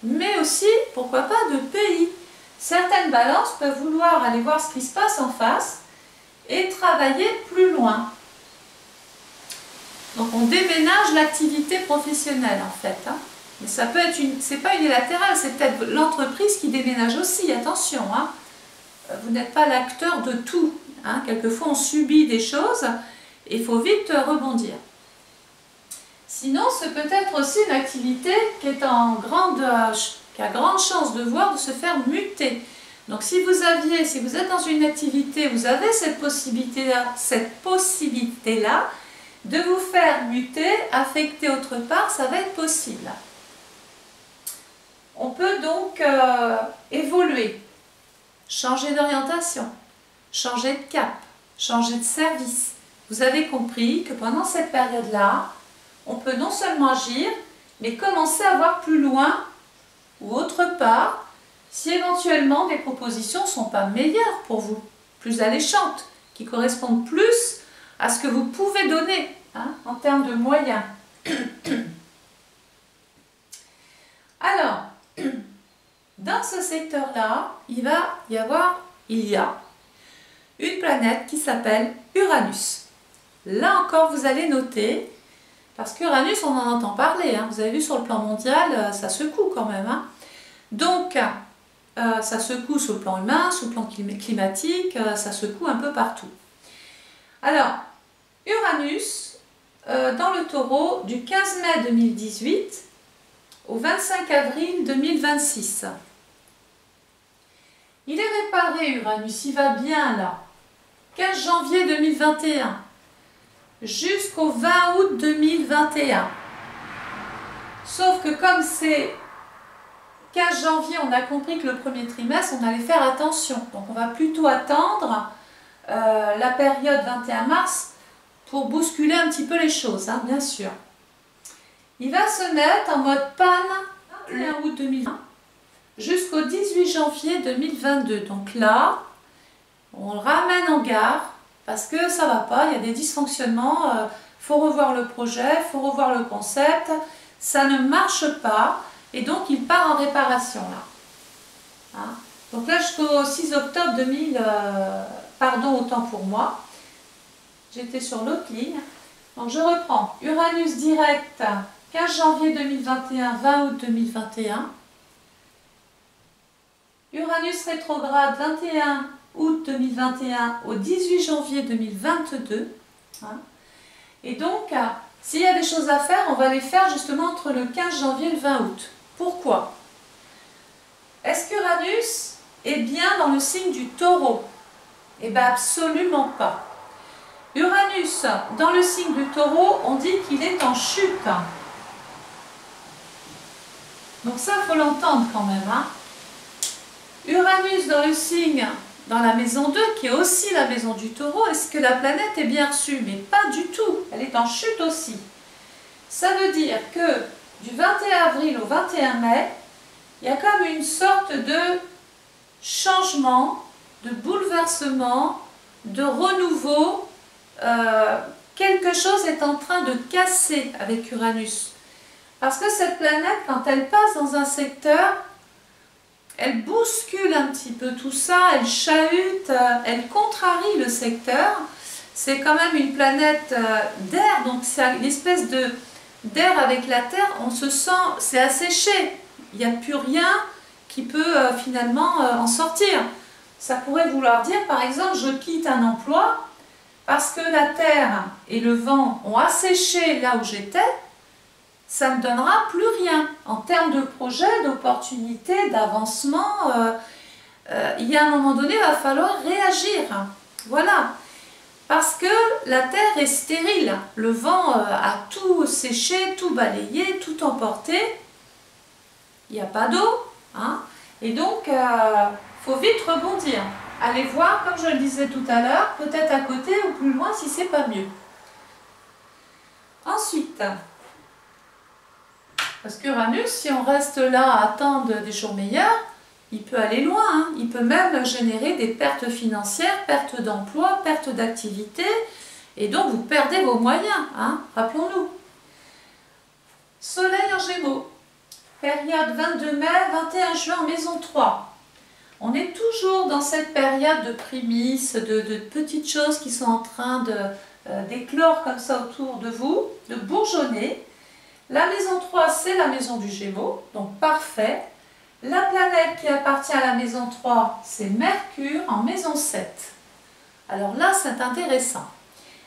mais aussi, pourquoi pas, de pays. Certaines balances peuvent vouloir aller voir ce qui se passe en face et travailler plus loin. Donc on déménage l'activité professionnelle en fait. Mais ça peut être c'est pas unilatéral, c'est peut-être l'entreprise qui déménage aussi, attention. Vous n'êtes pas l'acteur de tout. Quelquefois on subit des choses et il faut vite rebondir. Sinon, c'est peut-être aussi une activité qui est qui a grande chance de se faire muter. Donc si vous êtes dans une activité, vous avez cette possibilité-là de vous faire muter, affecter autre part, ça va être possible. On peut donc évoluer, changer d'orientation, changer de cap, changer de service. Vous avez compris que pendant cette période-là, on peut non seulement agir, mais commencer à voir plus loin ou autre part, si éventuellement des propositions ne sont pas meilleures pour vous, plus alléchantes, qui correspondent plus à ce que vous pouvez donner en termes de moyens. Alors, dans ce secteur-là, il y a une planète qui s'appelle Uranus. Là encore, vous allez noter, parce qu'Uranus, on en entend parler, vous avez vu sur le plan mondial, ça secoue quand même. Donc, ça secoue sur le plan humain, sur le plan climatique, ça secoue un peu partout. Alors, Uranus, dans le taureau, du 15 mai 2018 au 25 avril 2026. Il est réparé, Uranus, il va bien là. 15 janvier 2021 jusqu'au 20 août 2021. Sauf que comme c'est 15 janvier, on a compris que le premier trimestre, on allait faire attention. Donc on va plutôt attendre la période 21 mars pour bousculer un petit peu les choses, bien sûr. Il va se mettre en mode panne le 1 août 2020 jusqu'au 18 janvier 2022. Donc là, on le ramène en gare parce que ça ne va pas, il y a des dysfonctionnements, il faut revoir le projet, il faut revoir le concept, ça ne marche pas et donc il part en réparation là. Donc là jusqu'au 6 octobre 2000, pardon autant pour moi, j'étais sur l'autre ligne. Donc je reprends, Uranus direct 15 janvier 2021, 20 août 2021. Uranus rétrograde 21 août 2021 au 18 janvier 2022. Et donc, s'il y a des choses à faire, on va les faire justement entre le 15 janvier et le 20 août. Pourquoi? Est-ce qu'Uranus est bien dans le signe du taureau? Eh bien absolument pas. Uranus, dans le signe du Taureau, on dit qu'il est en chute. Donc ça, il faut l'entendre quand même. Hein. Uranus dans le signe, dans la maison 2, qui est aussi la maison du Taureau, est-ce que la planète est bien reçue? Mais pas du tout, elle est en chute aussi. Ça veut dire que du 21 avril au 21 mai, il y a comme une sorte de changement, de bouleversement, de renouveau. Quelque chose est en train de casser avec Uranus. Parce que cette planète, quand elle passe dans un secteur, elle bouscule un petit peu tout ça, elle chahute, elle contrarie le secteur. C'est quand même une planète d'air, donc c'est une espèce d'air avec la Terre, on se sent, c'est asséché. Il n'y a plus rien qui peut finalement en sortir. Ça pourrait vouloir dire, par exemple, je quitte un emploi parce que la Terre et le vent ont asséché là où j'étais, ça ne me donnera plus rien en termes de projet, d'opportunités, d'avancement. Il y a un moment donné, il va falloir réagir. Voilà. Parce que la Terre est stérile. Le vent a tout séché, tout balayé, tout emporté. Il n'y a pas d'eau. Hein, et donc, il faut vite rebondir. Allez voir, comme je le disais tout à l'heure, peut-être à côté ou plus loin si c'est pas mieux. Ensuite, parce qu'Uranus, si on reste là à attendre des jours meilleurs, il peut aller loin. Hein. Il peut même générer des pertes financières, pertes d'emploi, pertes d'activité. Et donc, vous perdez vos moyens. Hein, rappelons-nous. Soleil en Gémeaux. Période 22 mai, 21 juin en maison 3. On est toujours dans cette période de prémices, de petites choses qui sont en train d'éclore comme ça autour de vous, de bourgeonner. La maison 3, c'est la maison du Gémeaux, donc parfait. La planète qui appartient à la maison 3, c'est Mercure en maison 7. Alors là, c'est intéressant.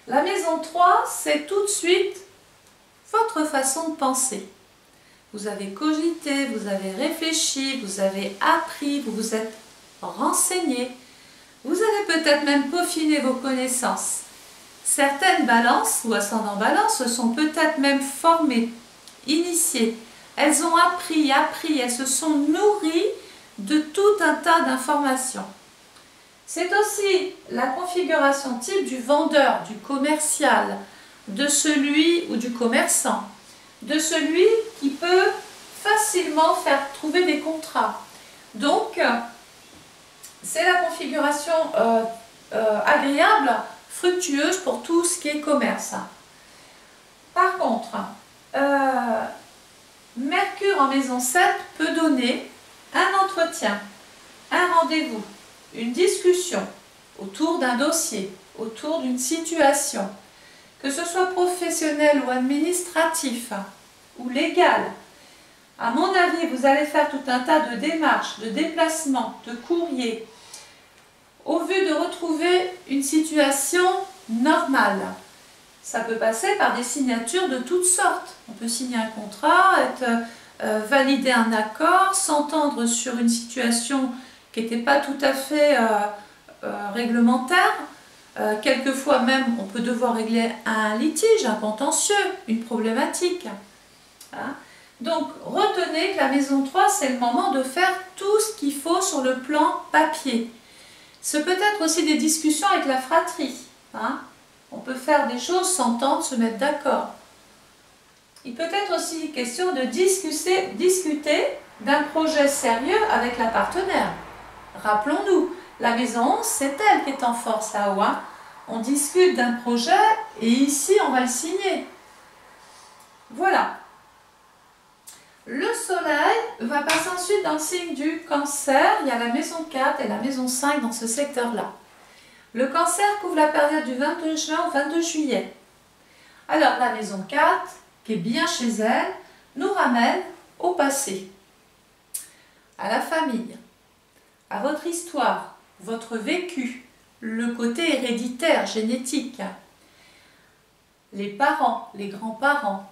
La maison 3, c'est tout de suite votre façon de penser. Vous avez cogité, vous avez réfléchi, vous avez appris, vous vous êtes renseigné. Vous avez peut-être même peaufiné vos connaissances. Certaines balances ou ascendants balance se sont peut-être même formées, initiées. Elles ont appris, elles se sont nourries de tout un tas d'informations. C'est aussi la configuration type du vendeur, du commercial, de celui ou du commerçant, de celui qui peut facilement faire trouver des contrats. Donc, c'est la configuration agréable, fructueuse pour tout ce qui est commerce. Par contre, Mercure en maison 7 peut donner un entretien, un rendez-vous, une discussion autour d'un dossier, autour d'une situation, que ce soit professionnel ou administratif ou légal. À mon avis, vous allez faire tout un tas de démarches, de déplacements, de courriers, au vu de retrouver une situation normale. Ça peut passer par des signatures de toutes sortes. On peut signer un contrat, valider un accord, s'entendre sur une situation qui n'était pas tout à fait réglementaire. Quelquefois même, on peut devoir régler un litige, un contentieux, une problématique. Hein? Donc, retenez que la maison 3, c'est le moment de faire tout ce qu'il faut sur le plan papier. Ce peut être aussi des discussions avec la fratrie. Hein? On peut faire des choses, s'entendre, se mettre d'accord. Il peut être aussi question de discuter d'un projet sérieux avec la partenaire. Rappelons-nous, la maison 11, c'est elle qui est en force là-haut. Hein? On discute d'un projet et ici, on va le signer. Voilà. Le soleil va passer ensuite dans le signe du Cancer. Il y a la maison 4 et la maison 5 dans ce secteur-là. Le Cancer couvre la période du 22 juin au 22 juillet. Alors, la maison 4, qui est bien chez elle, nous ramène au passé, à la famille, à votre histoire, votre vécu, le côté héréditaire, génétique, les parents, les grands-parents,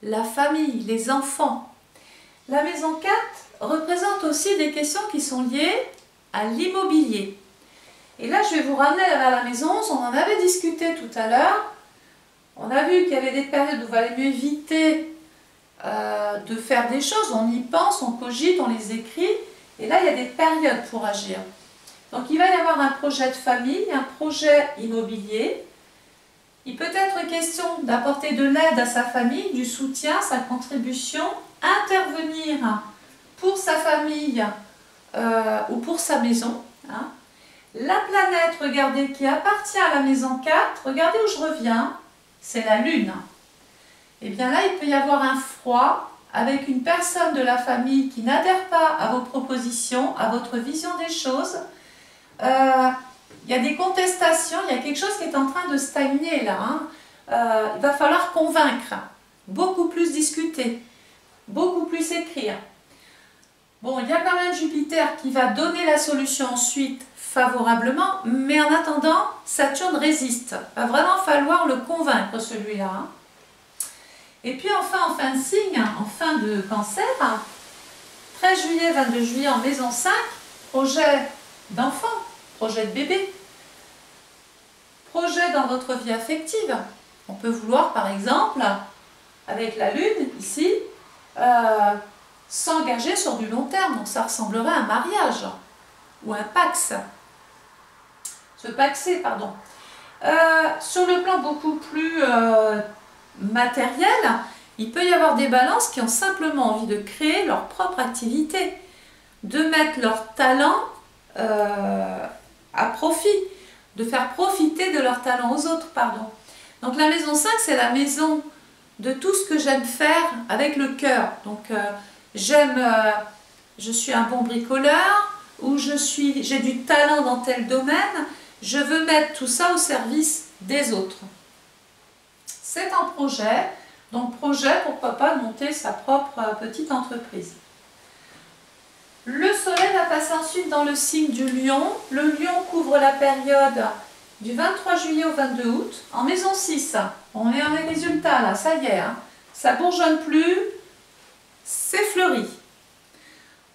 la famille, les enfants. La maison 4 représente aussi des questions qui sont liées à l'immobilier. Et là, je vais vous ramener vers la maison 11, on en avait discuté tout à l'heure. On a vu qu'il y avait des périodes où il valait mieux éviter de faire des choses, on y pense, on cogite, on les écrit, et là il y a des périodes pour agir. Donc il va y avoir un projet de famille, un projet immobilier. Il peut être question d'apporter de l'aide à sa famille, du soutien, sa contribution, intervenir pour sa famille ou pour sa maison. Hein. La planète, regardez, qui appartient à la maison 4, regardez où je reviens, c'est la Lune. Et bien là, il peut y avoir un froid avec une personne de la famille qui n'adhère pas à vos propositions, à votre vision des choses. Il y a des contestations, il y a quelque chose qui est en train de stagner là. Hein. Il va falloir convaincre, beaucoup plus discuter, beaucoup plus écrire. Bon, il y a quand même Jupiter qui va donner la solution ensuite favorablement, mais en attendant, Saturne résiste. Il va vraiment falloir le convaincre celui-là. Hein. Et puis enfin, en fin de signe, en fin de Cancer, 13 juillet, 22 juillet en maison 5, projet d'enfant, projet de bébé, projet dans votre vie affective. On peut vouloir par exemple, avec la Lune ici, s'engager sur du long terme, donc ça ressemblerait à un mariage ou un pax. Se paxer, pardon. Sur le plan beaucoup plus matériel, il peut y avoir des balances qui ont simplement envie de créer leur propre activité, de mettre leur talent à profit, de faire profiter de leur talent aux autres, pardon. Donc la maison 5, c'est la maison de tout ce que j'aime faire avec le cœur. Donc je suis un bon bricoleur, ou j'ai du talent dans tel domaine, je veux mettre tout ça au service des autres. C'est un projet, donc projet, pourquoi pas monter sa propre petite entreprise. Le soleil va passer ensuite dans le signe du lion. Le lion couvre la période du 23 juillet au 22 août en maison 6. On est en résultat là, ça y est, hein. Ça bourgeonne plus, c'est fleuri.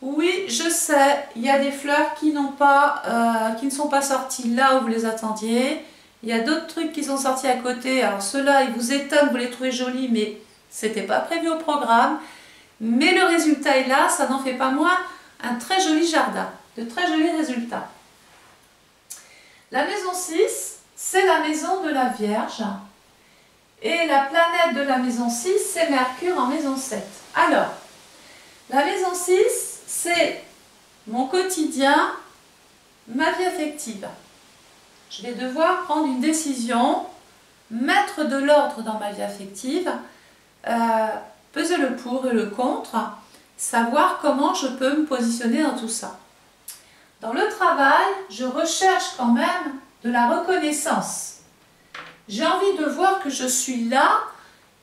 Oui, je sais, il y a des fleurs qui ne sont pas sorties là où vous les attendiez. Il y a d'autres trucs qui sont sortis à côté. Alors ceux-là, ils vous étonnent, vous les trouvez jolis, mais c'était pas prévu au programme. Mais le résultat est là, ça n'en fait pas moins un très joli jardin, de très jolis résultats. La maison 6, c'est la maison de la Vierge. Et la planète de la maison 6, c'est Mercure en maison 7. Alors, la maison 6, c'est mon quotidien, ma vie affective. Je vais devoir prendre une décision, mettre de l'ordre dans ma vie affective, peser le pour et le contre, savoir comment je peux me positionner dans tout ça. Dans le travail, je recherche quand même de la reconnaissance. J'ai envie de voir que je suis là,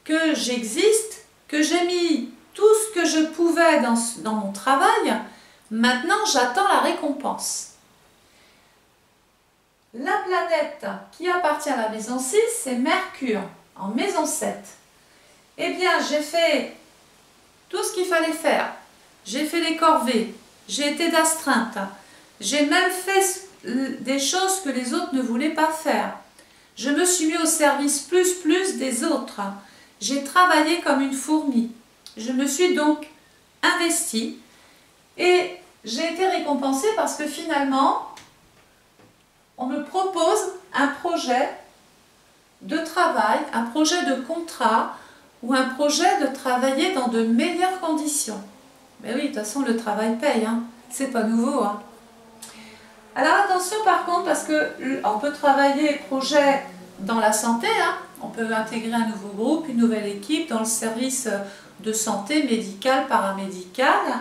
que j'existe, que j'ai mis tout ce que je pouvais dans mon travail. Maintenant, j'attends la récompense. La planète qui appartient à la maison 6, c'est Mercure, en maison 7. Eh bien, j'ai fait tout ce qu'il fallait faire. J'ai fait les corvées, j'ai été d'astreinte, j'ai même fait des choses que les autres ne voulaient pas faire. Je me suis mis au service plus des autres. J'ai travaillé comme une fourmi. Je me suis donc investie et j'ai été récompensée parce que finalement, on me propose un projet de travail, un projet de contrat ou un projet de travailler dans de meilleures conditions. Mais oui, de toute façon, le travail paye, hein. C'est pas nouveau. Hein. Alors attention par contre, parce qu'on peut travailler projet dans la santé, hein. On peut intégrer un nouveau groupe, une nouvelle équipe dans le service de santé médicale, paramédicale.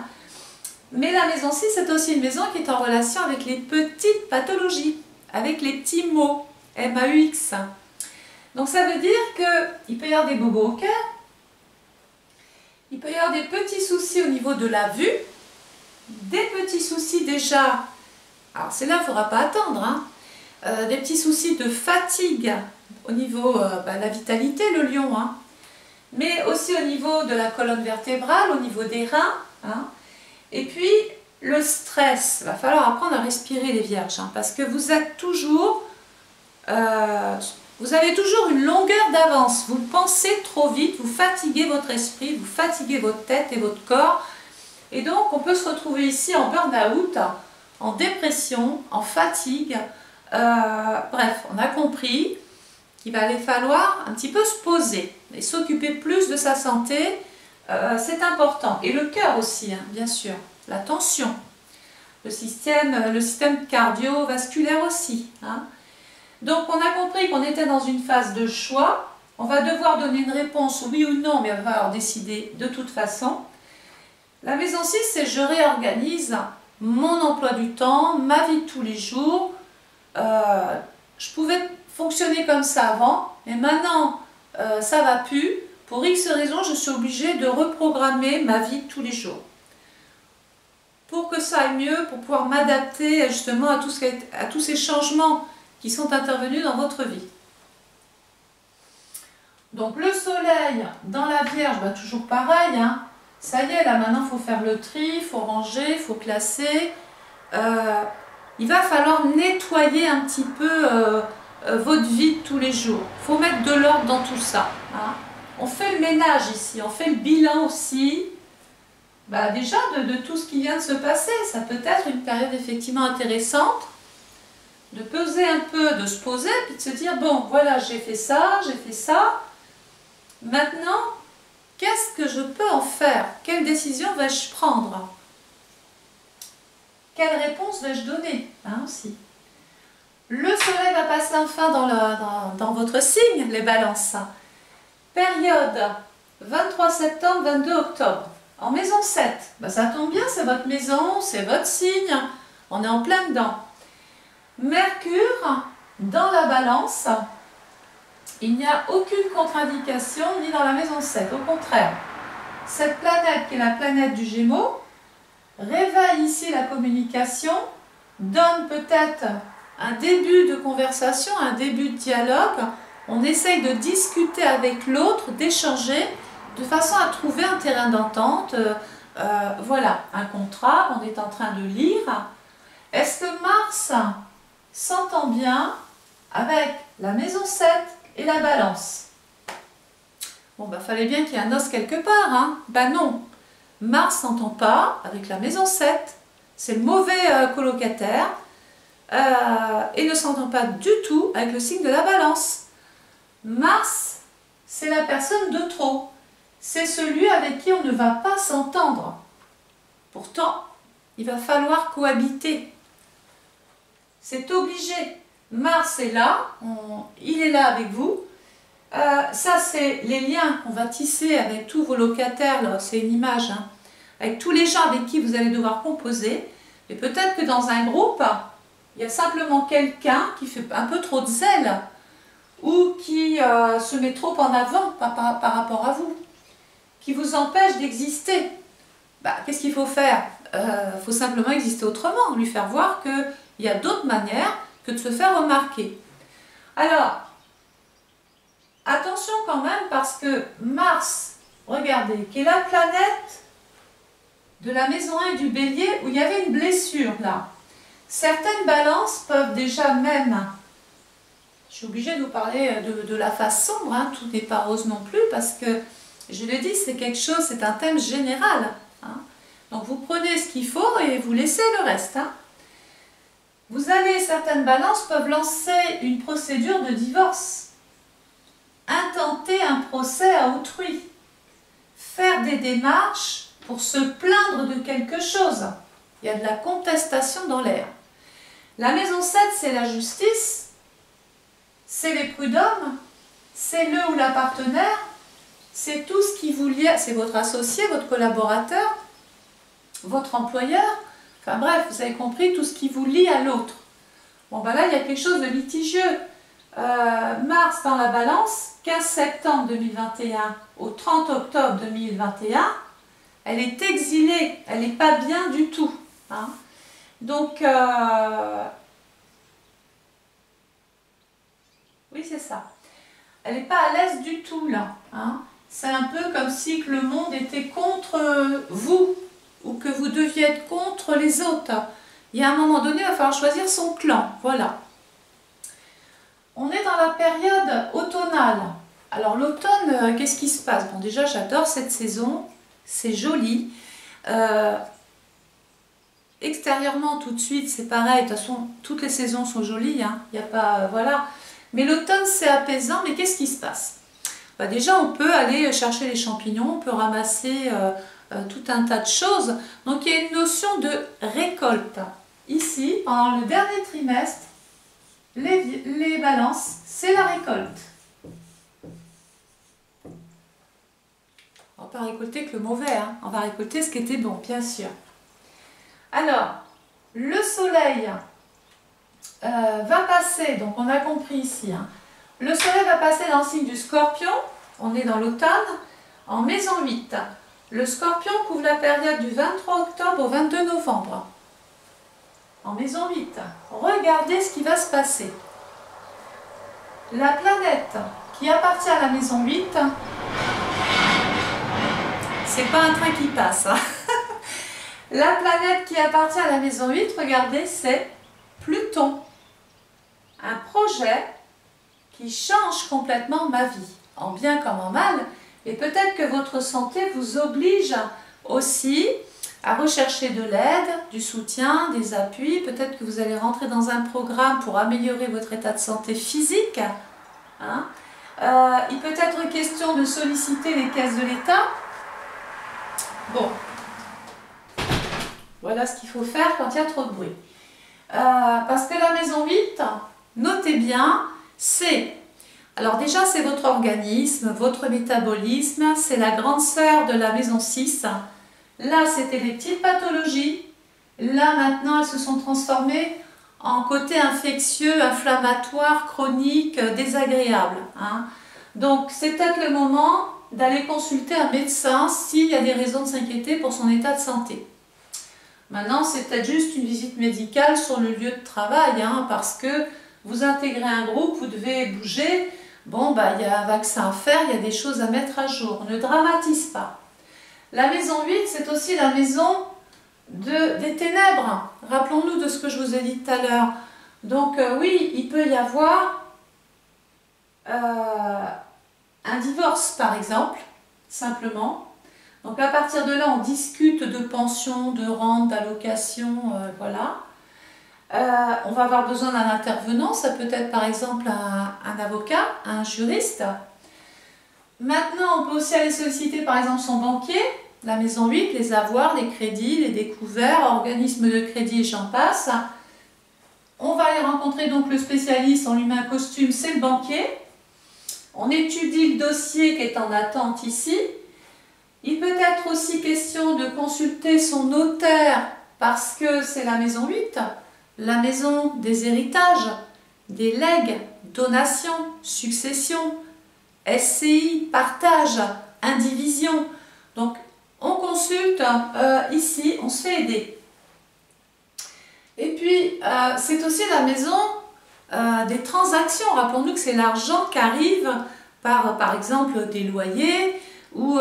Mais la maison 6, c'est aussi une maison qui est en relation avec les petites pathologies, avec les petits maux, MAUX. Donc ça veut dire qu'il peut y avoir des bobos au cœur, il peut y avoir des petits soucis au niveau de la vue, des petits soucis déjà, alors c'est là, il ne faudra pas attendre, hein, des petits soucis de fatigue au niveau de la vitalité, le lion, hein, mais aussi au niveau de la colonne vertébrale, au niveau des reins, hein, et puis le stress. Il va falloir apprendre à respirer les vierges, hein, parce que vous êtes toujours... vous avez toujours une longueur d'avance. Vous pensez trop vite, vous fatiguez votre esprit, vous fatiguez votre tête et votre corps. Et donc, on peut se retrouver ici en burn-out, en dépression, en fatigue. Bref, on a compris qu'il va aller falloir un petit peu se poser et s'occuper plus de sa santé. C'est important. Et le cœur aussi, hein, bien sûr. La tension. Le système cardiovasculaire aussi. Hein. Donc, on a compris qu'on était dans une phase de choix. On va devoir donner une réponse oui ou non, mais on va falloir décider de toute façon. La maison 6, c'est je réorganise mon emploi du temps, ma vie de tous les jours. Je pouvais fonctionner comme ça avant, mais maintenant, ça ne va plus. Pour X raisons, je suis obligée de reprogrammer ma vie de tous les jours. Pour que ça aille mieux, pour pouvoir m'adapter justement à tous ces changements qui sont intervenus dans votre vie. Donc le soleil dans la Vierge, bah, toujours pareil, hein. Ça y est, là maintenant il faut faire le tri, il faut ranger, il faut classer. Il va falloir nettoyer un petit peu votre vie de tous les jours. Il faut mettre de l'ordre dans tout ça. Hein. On fait le ménage ici, on fait le bilan aussi. Bah, déjà de tout ce qui vient de se passer. Ça peut être une période effectivement intéressante. De peser un peu, de se poser, puis de se dire, bon voilà, j'ai fait ça, j'ai fait ça. Maintenant, qu'est-ce que je peux en faire? Quelle décision vais-je prendre? Quelle réponse vais-je donner, hein, aussi? Le soleil va passer enfin dans votre signe, les balances. Période 23 septembre, 22 octobre. En maison 7, ben, ça tombe bien, c'est votre maison, c'est votre signe. On est en plein dedans. Mercure, dans la balance, il n'y a aucune contre-indication ni dans la maison 7. Au contraire, cette planète qui est la planète du Gémeaux réveille ici la communication, donne peut-être un début de conversation, un début de dialogue. On essaye de discuter avec l'autre, d'échanger, de façon à trouver un terrain d'entente. Voilà, un contrat qu'on est en train de lire. Est-ce que Mars s'entend bien avec la maison 7 et la balance? Bon, bah, fallait bien qu'il y ait un os quelque part, hein. Ben non, Mars s'entend pas avec la maison 7, c'est le mauvais colocataire, et ne s'entend pas du tout avec le signe de la balance. Mars, c'est la personne de trop, c'est celui avec qui on ne va pas s'entendre. Pourtant, il va falloir cohabiter. C'est obligé. Mars est là, il est là avec vous. Ça, c'est les liens qu'on va tisser avec tous vos locataires. C'est une image, hein, avec tous les gens avec qui vous allez devoir composer. Et peut-être que dans un groupe, il y a simplement quelqu'un qui fait un peu trop de zèle ou qui se met trop en avant par rapport à vous, qui vous empêche d'exister. Bah, qu'est-ce qu'il faut faire? Il faut simplement exister autrement, lui faire voir qu'il y a d'autres manières que de se faire remarquer. Alors, attention quand même parce que Mars, regardez, qui est la planète de la maison 1 et du Bélier où il y avait une blessure là. Certaines balances peuvent déjà même, je suis obligée de vous parler de la face sombre, hein, tout n'est pas rose non plus parce que, je l'ai dit, c'est quelque chose, c'est un thème général. Hein. Donc vous prenez ce qu'il faut et vous laissez le reste. Hein. Certaines balances peuvent lancer une procédure de divorce, intenter un procès à autrui, faire des démarches pour se plaindre de quelque chose. Il y a de la contestation dans l'air. La maison 7, c'est la justice, c'est les prud'hommes, c'est le ou la partenaire, c'est tout ce qui vous lie, c'est votre associé, votre collaborateur, votre employeur, enfin bref, vous avez compris, tout ce qui vous lie à l'autre. Bon ben là, il y a quelque chose de litigieux. Mars dans la balance, 15 septembre 2021 au 30 octobre 2021, elle est exilée, elle n'est pas bien du tout. Hein. Donc, oui c'est ça. Elle n'est pas à l'aise du tout là. Hein. C'est un peu comme si que le monde était contre vous ou que vous deviez être contre les autres. Il y a un moment donné, il va falloir choisir son clan. Voilà. On est dans la période automnale. Alors l'automne, qu'est-ce qui se passe? Bon, déjà, j'adore cette saison. C'est joli. Extérieurement, tout de suite, c'est pareil. De toute façon, toutes les saisons sont jolies. Hein. Il n'y a pas... voilà. Mais l'automne, c'est apaisant. Mais qu'est-ce qui se passe? Bah, déjà, on peut aller chercher les champignons. On peut ramasser tout un tas de choses. Donc, il y a une notion de récolte. Ici, pendant le dernier trimestre, les balances, c'est la récolte. On va pas récolter que le mauvais, hein. On va récolter ce qui était bon, bien sûr. Alors, le soleil va passer, donc on a compris ici, hein. Le soleil va passer dans le signe du scorpion, on est dans l'automne, en maison 8. Le scorpion couvre la période du 23 octobre au 22 novembre. En maison 8, regardez ce qui va se passer. La planète qui appartient à la maison 8, c'est pas un train qui passe. Hein. La planète qui appartient à la maison 8, regardez, c'est Pluton. Un projet qui change complètement ma vie, en bien comme en mal. Et peut-être que votre santé vous oblige aussi à rechercher de l'aide, du soutien, des appuis. Peut-être que vous allez rentrer dans un programme pour améliorer votre état de santé physique. Hein. Il peut être question de solliciter les caisses de l'État. Bon, voilà ce qu'il faut faire quand il y a trop de bruit. Parce que la maison 8, notez bien, c'est... Alors déjà, c'est votre organisme, votre métabolisme, c'est la grande sœur de la maison 6. Là, c'était les petites pathologies. Là, maintenant, elles se sont transformées en côté infectieux, inflammatoire, chronique, désagréable. Hein. Donc, c'est peut-être le moment d'aller consulter un médecin s'il y a des raisons de s'inquiéter pour son état de santé. Maintenant, c'est peut-être juste une visite médicale sur le lieu de travail, hein, parce que vous intégrez un groupe, vous devez bouger. Bon, bah, il y a un vaccin à faire, il y a des choses à mettre à jour. Ne dramatise pas. La maison 8, c'est aussi la maison des ténèbres. Rappelons-nous de ce que je vous ai dit tout à l'heure. Donc oui, il peut y avoir un divorce, par exemple, simplement. Donc à partir de là, on discute de pension, de rente, d'allocation, voilà. On va avoir besoin d'un intervenant, ça peut être par exemple un avocat, un juriste. Maintenant, on peut aussi aller solliciter par exemple son banquier, la maison 8, les avoirs, les crédits, les découverts, organismes de crédit et j'en passe. On va aller rencontrer donc le spécialiste, on lui met un costume, c'est le banquier. On étudie le dossier qui est en attente ici. Il peut être aussi question de consulter son notaire parce que c'est la maison 8, la maison des héritages, des legs, donations, successions, SCI, partage, indivision. Donc, on consulte ici, on se fait aider. Et puis, c'est aussi la maison des transactions. Rappelons-nous que c'est l'argent qui arrive par exemple, des loyers ou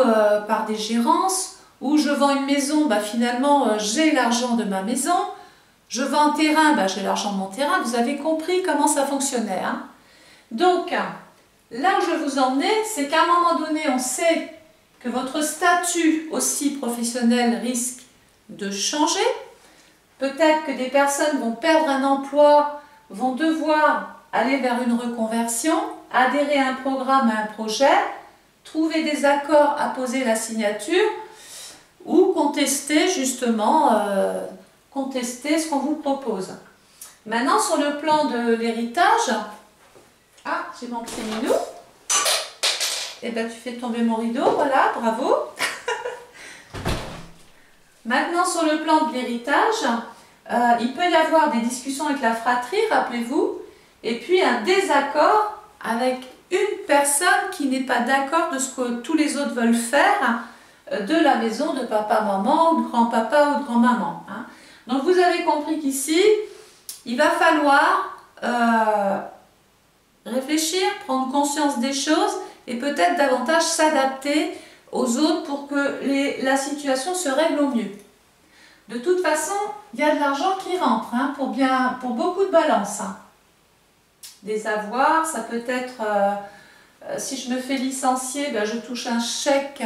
par des gérances. Ou je vends une maison, bah, finalement, j'ai l'argent de ma maison. Je vends un terrain, bah, j'ai l'argent de mon terrain. Vous avez compris comment ça fonctionnait. Hein? Donc, là où je vais vous emmener, c'est qu'à un moment donné, on sait que votre statut aussi professionnel risque de changer. Peut-être que des personnes vont perdre un emploi, vont devoir aller vers une reconversion, adhérer à un programme, à un projet, trouver des accords à poser la signature ou contester justement contester ce qu'on vous propose. Maintenant, sur le plan de l'héritage, ah, j'ai mon petit minou. Eh bien, tu fais tomber mon rideau, voilà, bravo. Maintenant, sur le plan de l'héritage, il peut y avoir des discussions avec la fratrie, rappelez-vous, et puis un désaccord avec une personne qui n'est pas d'accord de ce que tous les autres veulent faire de la maison de papa, maman, ou de grand-papa ou de grand-maman. Hein. Donc, vous avez compris qu'ici, il va falloir réfléchir, prendre conscience des choses et peut-être davantage s'adapter aux autres pour que la situation se règle au mieux. De toute façon, il y a de l'argent qui rentre hein, pour beaucoup de balances. Hein. Des avoirs, ça peut être, si je me fais licencier, ben, je touche un chèque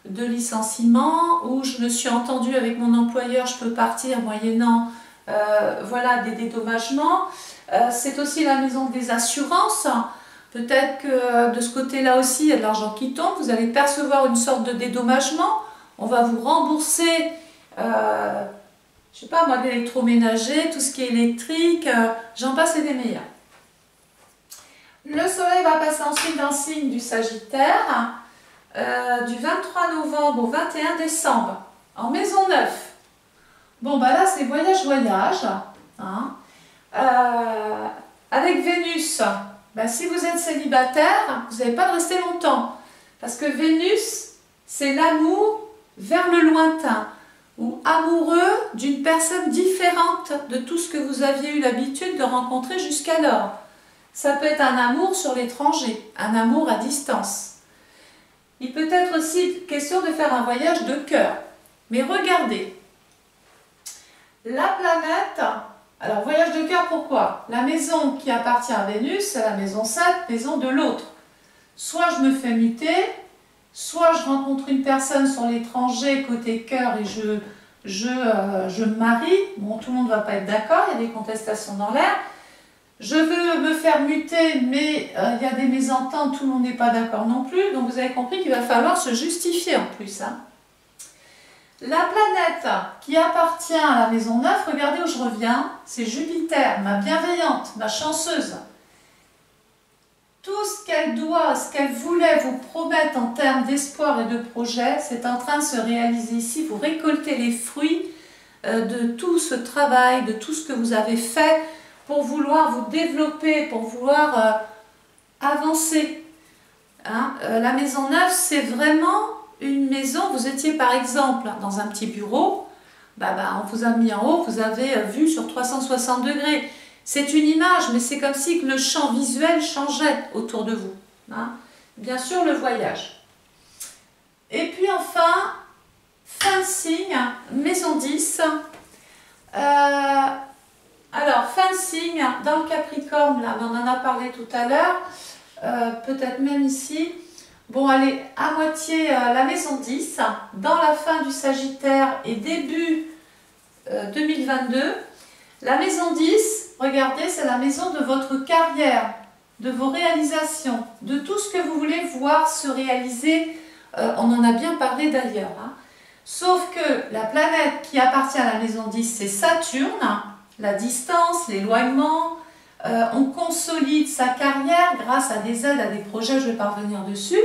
de licenciement, ou je me suis entendue avec mon employeur, je peux partir moyennant voilà, des dédommagements. C'est aussi la maison des assurances. Peut-être que de ce côté-là aussi, il y a de l'argent qui tombe. Vous allez percevoir une sorte de dédommagement. On va vous rembourser, je ne sais pas moi, l'électroménager, tout ce qui est électrique, j'en passe et des meilleurs. Le soleil va passer ensuite dans le signe du Sagittaire, du 23 novembre au 21 décembre, en maison 9. Bon, bah là, c'est voyage. Hein. Avec Vénus, bah, si vous êtes célibataire, vous n'avez pas de rester longtemps. Parce que Vénus, c'est l'amour vers le lointain, ou amoureux d'une personne différente de tout ce que vous aviez eu l'habitude de rencontrer jusqu'alors. Ça peut être un amour sur l'étranger, un amour à distance. Il peut être aussi question de faire un voyage de cœur. Mais regardez, la planète, alors voyage de cœur pourquoi? La maison qui appartient à Vénus, c'est la maison 7, maison de l'autre. Soit je me fais muter, soit je rencontre une personne sur l'étranger côté cœur et je me marie. Bon, tout le monde ne va pas être d'accord, il y a des contestations dans l'air. Je veux me faire muter, mais il y a des mésententes, tout le monde n'est pas d'accord non plus. Donc vous avez compris qu'il va falloir se justifier en plus. Hein. La planète qui appartient à la maison 9, regardez où je reviens, c'est Jupiter, ma bienveillante, ma chanceuse. Tout ce qu'elle doit, ce qu'elle voulait vous promettre en termes d'espoir et de projet, c'est en train de se réaliser ici. Vous récoltez les fruits de tout ce travail, de tout ce que vous avez fait pour vouloir vous développer, pour vouloir avancer. Hein? La maison 9, c'est vraiment une maison. Vous étiez par exemple dans un petit bureau, on vous a mis en haut, vous avez vu sur 360 degrés. C'est une image, mais c'est comme si le champ visuel changeait autour de vous. Hein? Bien sûr, le voyage. Et puis enfin, fin de signe, maison 10. Alors, fin de signe, dans le Capricorne, là, on en a parlé tout à l'heure, peut-être même ici. Bon, allez, à moitié la maison 10, dans la fin du Sagittaire et début 2022. La maison 10, regardez, c'est la maison de votre carrière, de vos réalisations, de tout ce que vous voulez voir se réaliser. On en a bien parlé d'ailleurs. Hein. Sauf que la planète qui appartient à la maison 10, c'est Saturne. La distance, l'éloignement, on consolide sa carrière grâce à des aides, à des projets, je vais pas revenir dessus.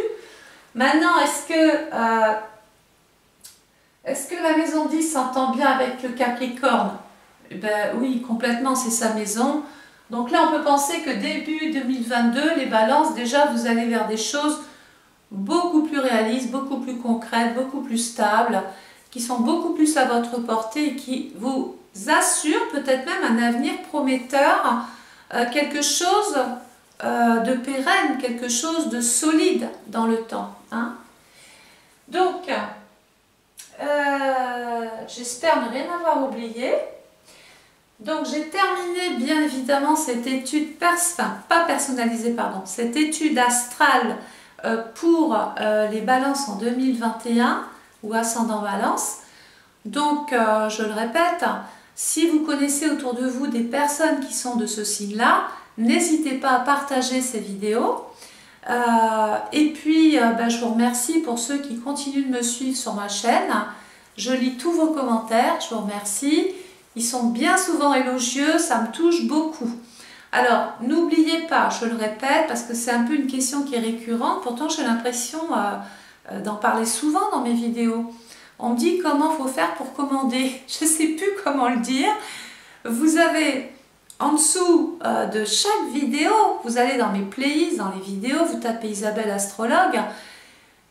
Maintenant, est-ce que la maison 10 s'entend bien avec le Capricorne? Ben, oui, complètement, c'est sa maison. Donc là, on peut penser que début 2022, les balances, déjà, vous allez vers des choses beaucoup plus réalistes, beaucoup plus concrètes, beaucoup plus stables, qui sont beaucoup plus à votre portée et qui vous assure peut-être même un avenir prometteur, quelque chose de pérenne, quelque chose de solide dans le temps. Hein. Donc, j'espère ne rien avoir oublié. Donc, j'ai terminé bien évidemment cette étude, cette étude astrale pour les balances en 2021 ou ascendant balance. Donc, je le répète, si vous connaissez autour de vous des personnes qui sont de ce signe-là, n'hésitez pas à partager ces vidéos. Et puis, je vous remercie pour ceux qui continuent de me suivre sur ma chaîne. Je lis tous vos commentaires, je vous remercie. Ils sont bien souvent élogieux, ça me touche beaucoup. Alors, n'oubliez pas, je le répète, parce que c'est un peu une question qui est récurrente, pourtant j'ai l'impression d'en parler souvent dans mes vidéos. On me dit comment il faut faire pour commander. Je ne sais plus comment le dire. Vous avez en dessous de chaque vidéo, vous allez dans mes playlists, dans les vidéos, vous tapez Isabelle Astrologue.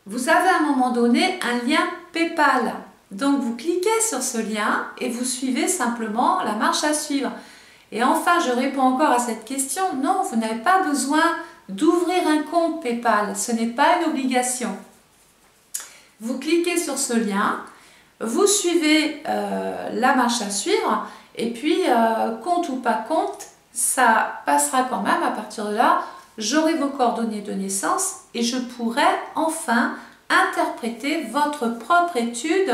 Vous avez à un moment donné un lien PayPal. Donc vous cliquez sur ce lien et vous suivez simplement la marche à suivre. Et enfin, je réponds encore à cette question. Non, vous n'avez pas besoin d'ouvrir un compte PayPal. Ce n'est pas une obligation. Vous cliquez sur ce lien, Vous suivez la marche à suivre et puis compte ou pas compte, ça passera quand même. À partir de là, j'aurai vos coordonnées de naissance et je pourrai enfin interpréter votre propre étude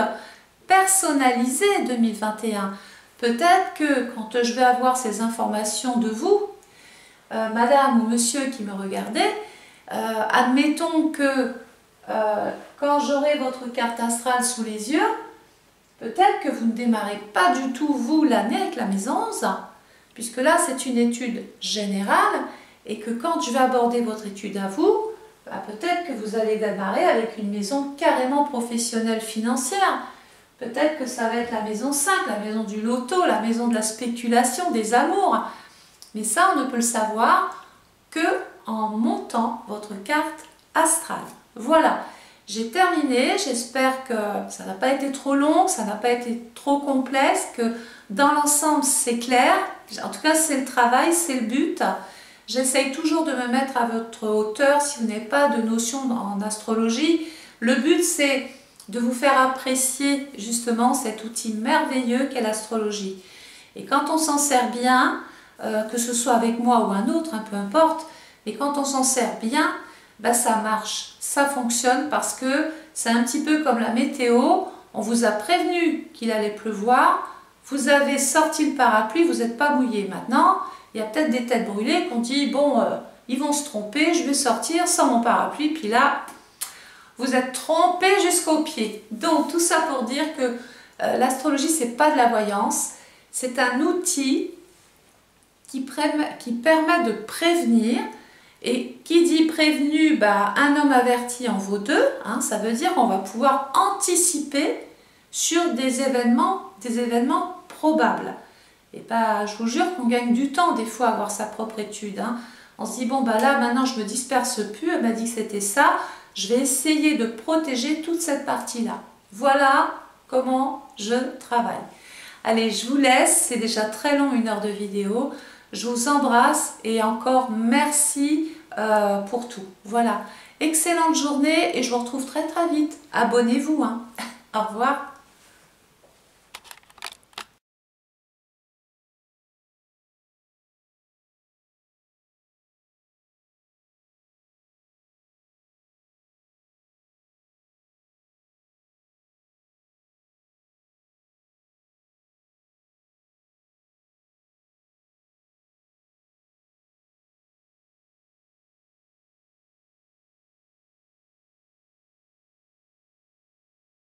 personnalisée 2021. Peut-être que quand je vais avoir ces informations de vous, madame ou monsieur qui me regardez, admettons que quand j'aurai votre carte astrale sous les yeux, peut-être que vous ne démarrez pas du tout, vous, l'année avec la maison 11, puisque là, c'est une étude générale, et que quand je vais aborder votre étude à vous, peut-être que vous allez démarrer avec une maison carrément professionnelle financière. Peut-être que ça va être la maison 5, la maison du loto, la maison de la spéculation, des amours. Mais ça, on ne peut le savoir que en montant votre carte astrale. Voilà, j'ai terminé. J'espère que ça n'a pas été trop long, que ça n'a pas été trop complexe, que dans l'ensemble, c'est clair. En tout cas, c'est le travail, c'est le but. J'essaye toujours de me mettre à votre hauteur si vous n'avez pas de notion en astrologie. Le but, c'est de vous faire apprécier justement cet outil merveilleux qu'est l'astrologie. Et quand on s'en sert bien, que ce soit avec moi ou un autre, peu importe, mais quand on s'en sert bien, ça marche, ça fonctionne parce que c'est un petit peu comme la météo. On vous a prévenu qu'il allait pleuvoir, vous avez sorti le parapluie, vous n'êtes pas mouillé. Maintenant, il y a peut-être des têtes brûlées qu'on dit, bon, ils vont se tromper, je vais sortir sans mon parapluie, puis là, vous êtes trompé jusqu'aux pieds. Donc, tout ça pour dire que l'astrologie, ce n'est pas de la voyance, c'est un outil qui permet de prévenir. Et qui dit prévenu, un homme averti en vaut deux, ça veut dire qu'on va pouvoir anticiper sur des événements probables. Et je vous jure qu'on gagne du temps des fois à avoir sa propre étude. On se dit, bon là maintenant je me disperse plus, elle m'a dit que c'était ça, je vais essayer de protéger toute cette partie-là. Voilà comment je travaille. Allez, je vous laisse, c'est déjà très long, 1 heure de vidéo. Je vous embrasse et encore merci pour tout. Voilà, excellente journée et je vous retrouve très vite. Abonnez-vous. Au revoir.